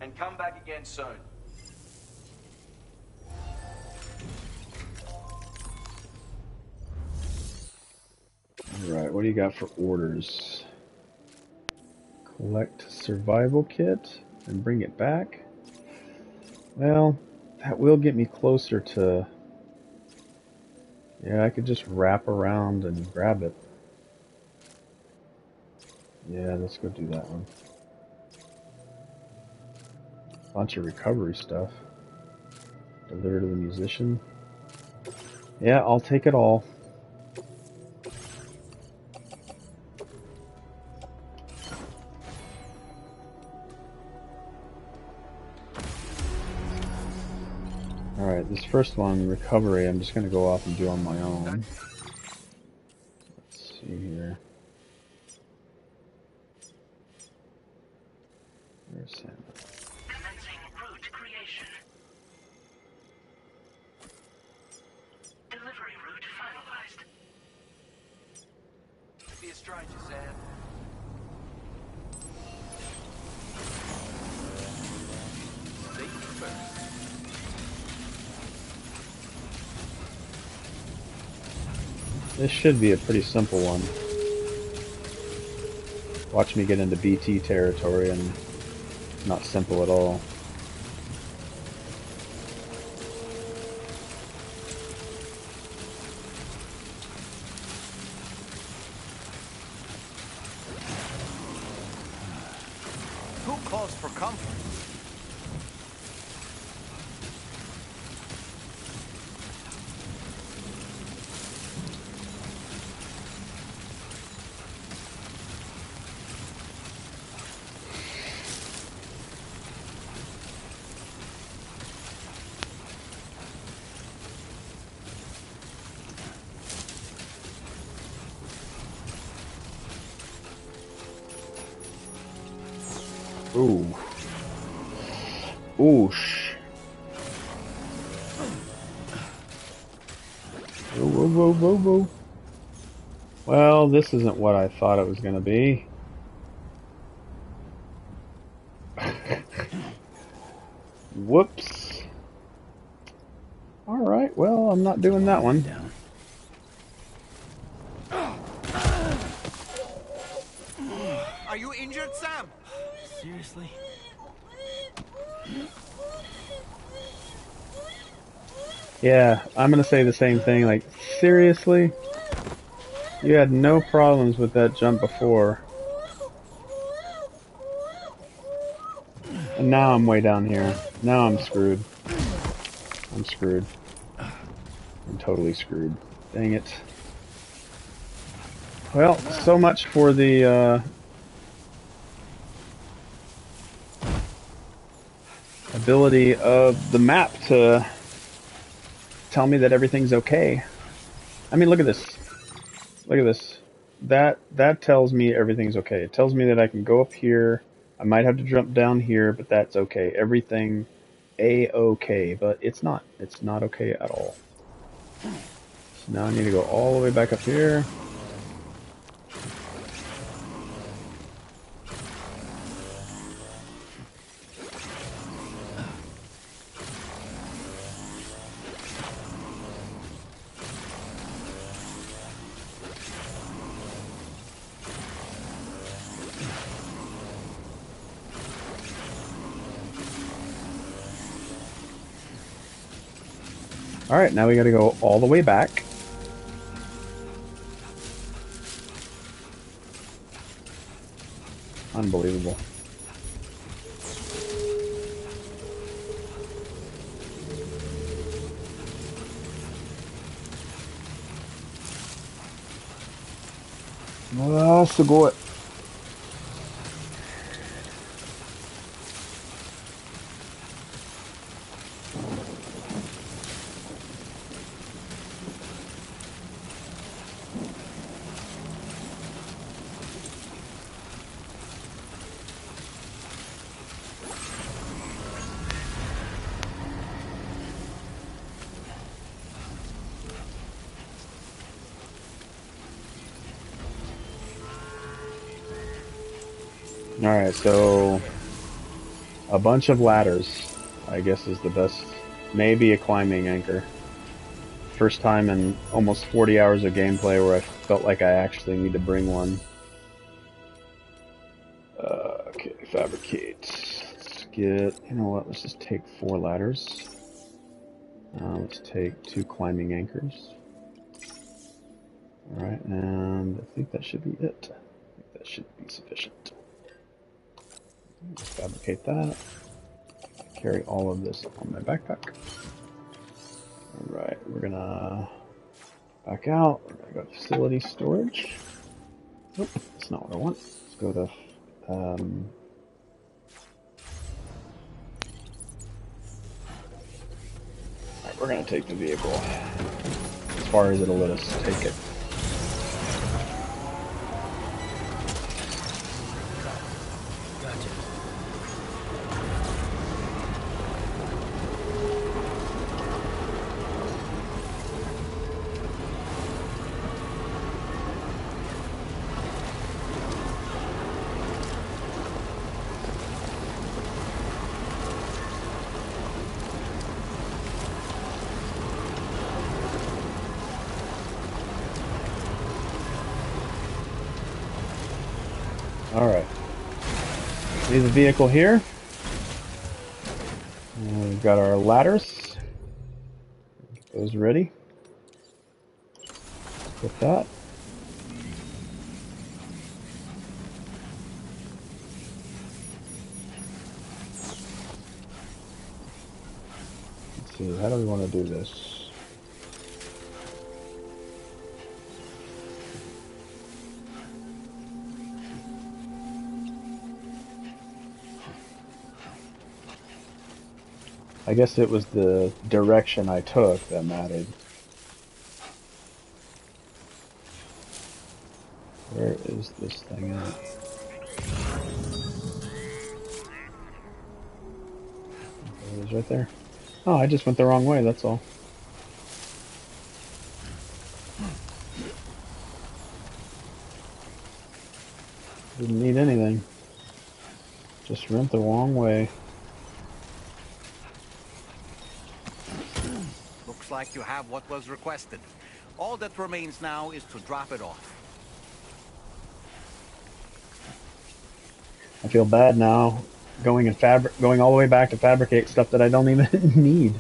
and come back again soon. Alright, what do you got for orders? Collect survival kit and bring it back? Well, that will get me closer to... Yeah, I could just wrap around and grab it. Yeah, let's go do that one. Bunch of recovery stuff. Deliver to the musician. Yeah, I'll take it all. Alright, this first one, recovery, I'm just going to go off and do on my own. Let's see here. Where's Sandra? Commencing route creation. be a stranger, Sam. Safety first. This should be a pretty simple one. Watch me get into BT territory and not simple at all. Who calls for comfort? Ooh. Oosh. Whoa, whoa, whoa, whoa, whoa. Well, this isn't what I thought it was going to be. Whoops. Alright, well, I'm not doing that one. Are you injured, Sam? Seriously? Yeah, I'm gonna say the same thing, like, seriously? You had no problems with that jump before. And now I'm way down here. Now I'm screwed. I'm screwed. I'm totally screwed. Dang it. Well, so much for the, ability of the map to tell me that everything's okay. I mean, look at this. Look at this. That tells me everything's okay. It tells me that I can go up here. I might have to jump down here, but that's okay. Everything A-okay, but it's not. It's not okay at all. So now I need to go all the way back up here. Alright, now we gotta go all the way back. Unbelievable. Ah, så går det. Alright, so a bunch of ladders, I guess, is the best. Maybe a climbing anchor. First time in almost 40 hours of gameplay where I felt like I actually need to bring one. Okay, fabricate. Let's get, you know what, let's just take 4 ladders. Let's take 2 climbing anchors. Alright, and I think that should be it. I think that should be sufficient. Let's fabricate that. Carry all of this on my backpack. Alright, we're gonna back out. We're gonna go to facility storage. Nope, that's not what I want. Let's go to Alright, we're gonna take the vehicle as far as it'll let us take it. Leave the vehicle here. And we've got our ladders. Those ready. Put that. Let's see, how do we want to do this? I guess it was the direction I took that mattered. Where is this thing at? There it is right there. Oh, I just went the wrong way, that's all. Didn't need anything. Just went the wrong way. Looks like you have what was requested. All that remains now is to drop it off. I feel bad now, going all the way back to fabricate stuff that I don't even need.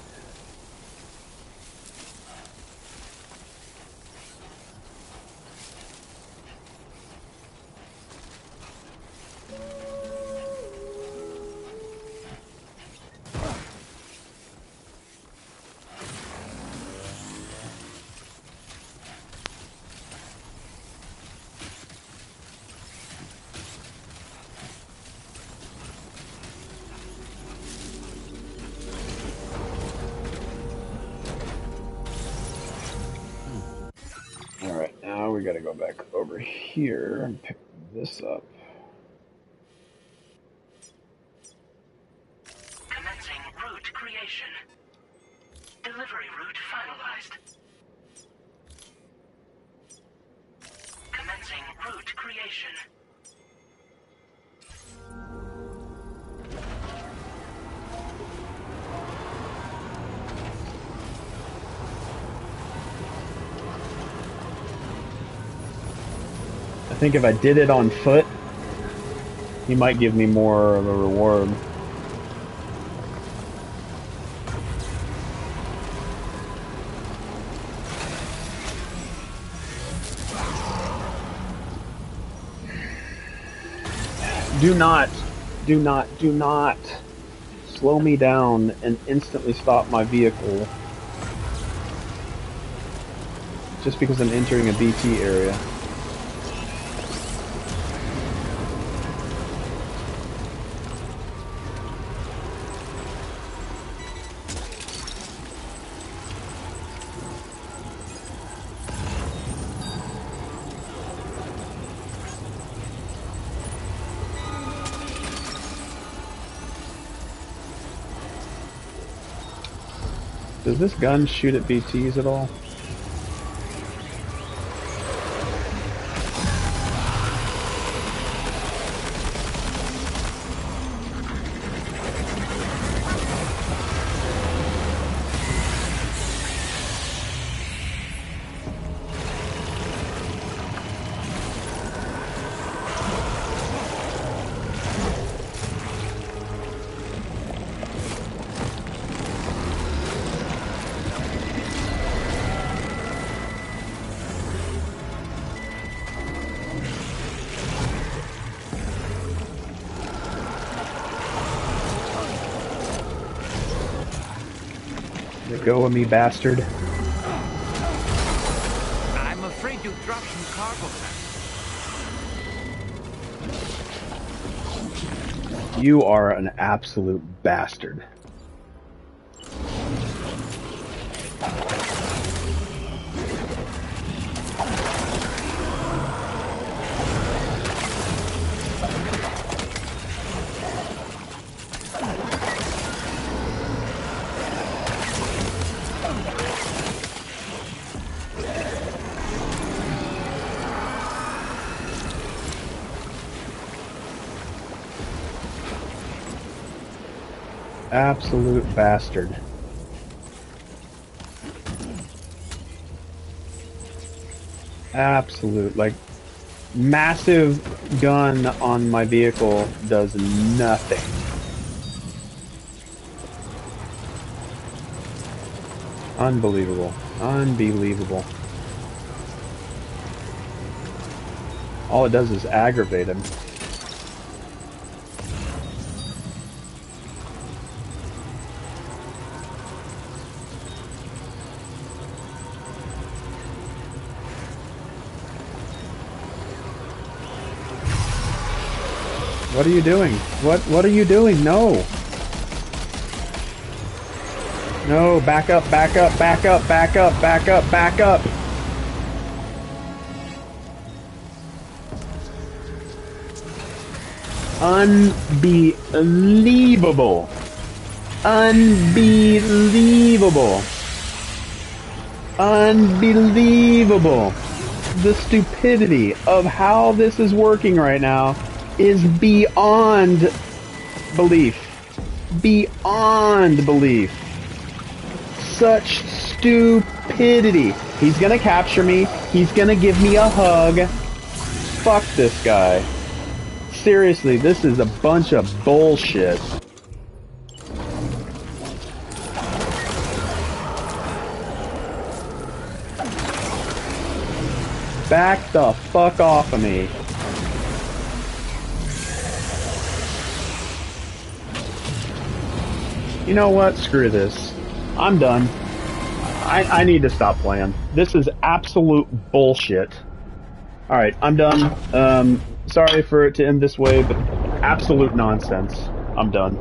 Alright, now we gotta go back over here and pick this up. Commencing route creation. Delivery route finalized. Commencing route creation. I think if I did it on foot, he might give me more of a reward. Do not slow me down and instantly stop my vehicle just because I'm entering a BT area. Does this gun shoot at BTs at all? Let go of me, bastard. I'm afraid you dropped some cargo, sir. You are an absolute bastard. Absolute bastard. Absolute, like, massive gun on my vehicle does nothing. Unbelievable. Unbelievable. All it does is aggravate him. What are you doing? What are you doing? No. No, back up, back up, back up, back up, back up, back up. Unbelievable. Unbelievable. Unbelievable. The stupidity of how this is working right now is beyond belief. Beyond belief. Such stupidity. He's gonna capture me. He's gonna give me a hug. Fuck this guy. Seriously, this is a bunch of bullshit. Back the fuck off of me. You know what? Screw this. I'm done. I need to stop playing. This is absolute bullshit. Alright, I'm done. Sorry for it to end this way, but absolute nonsense. I'm done.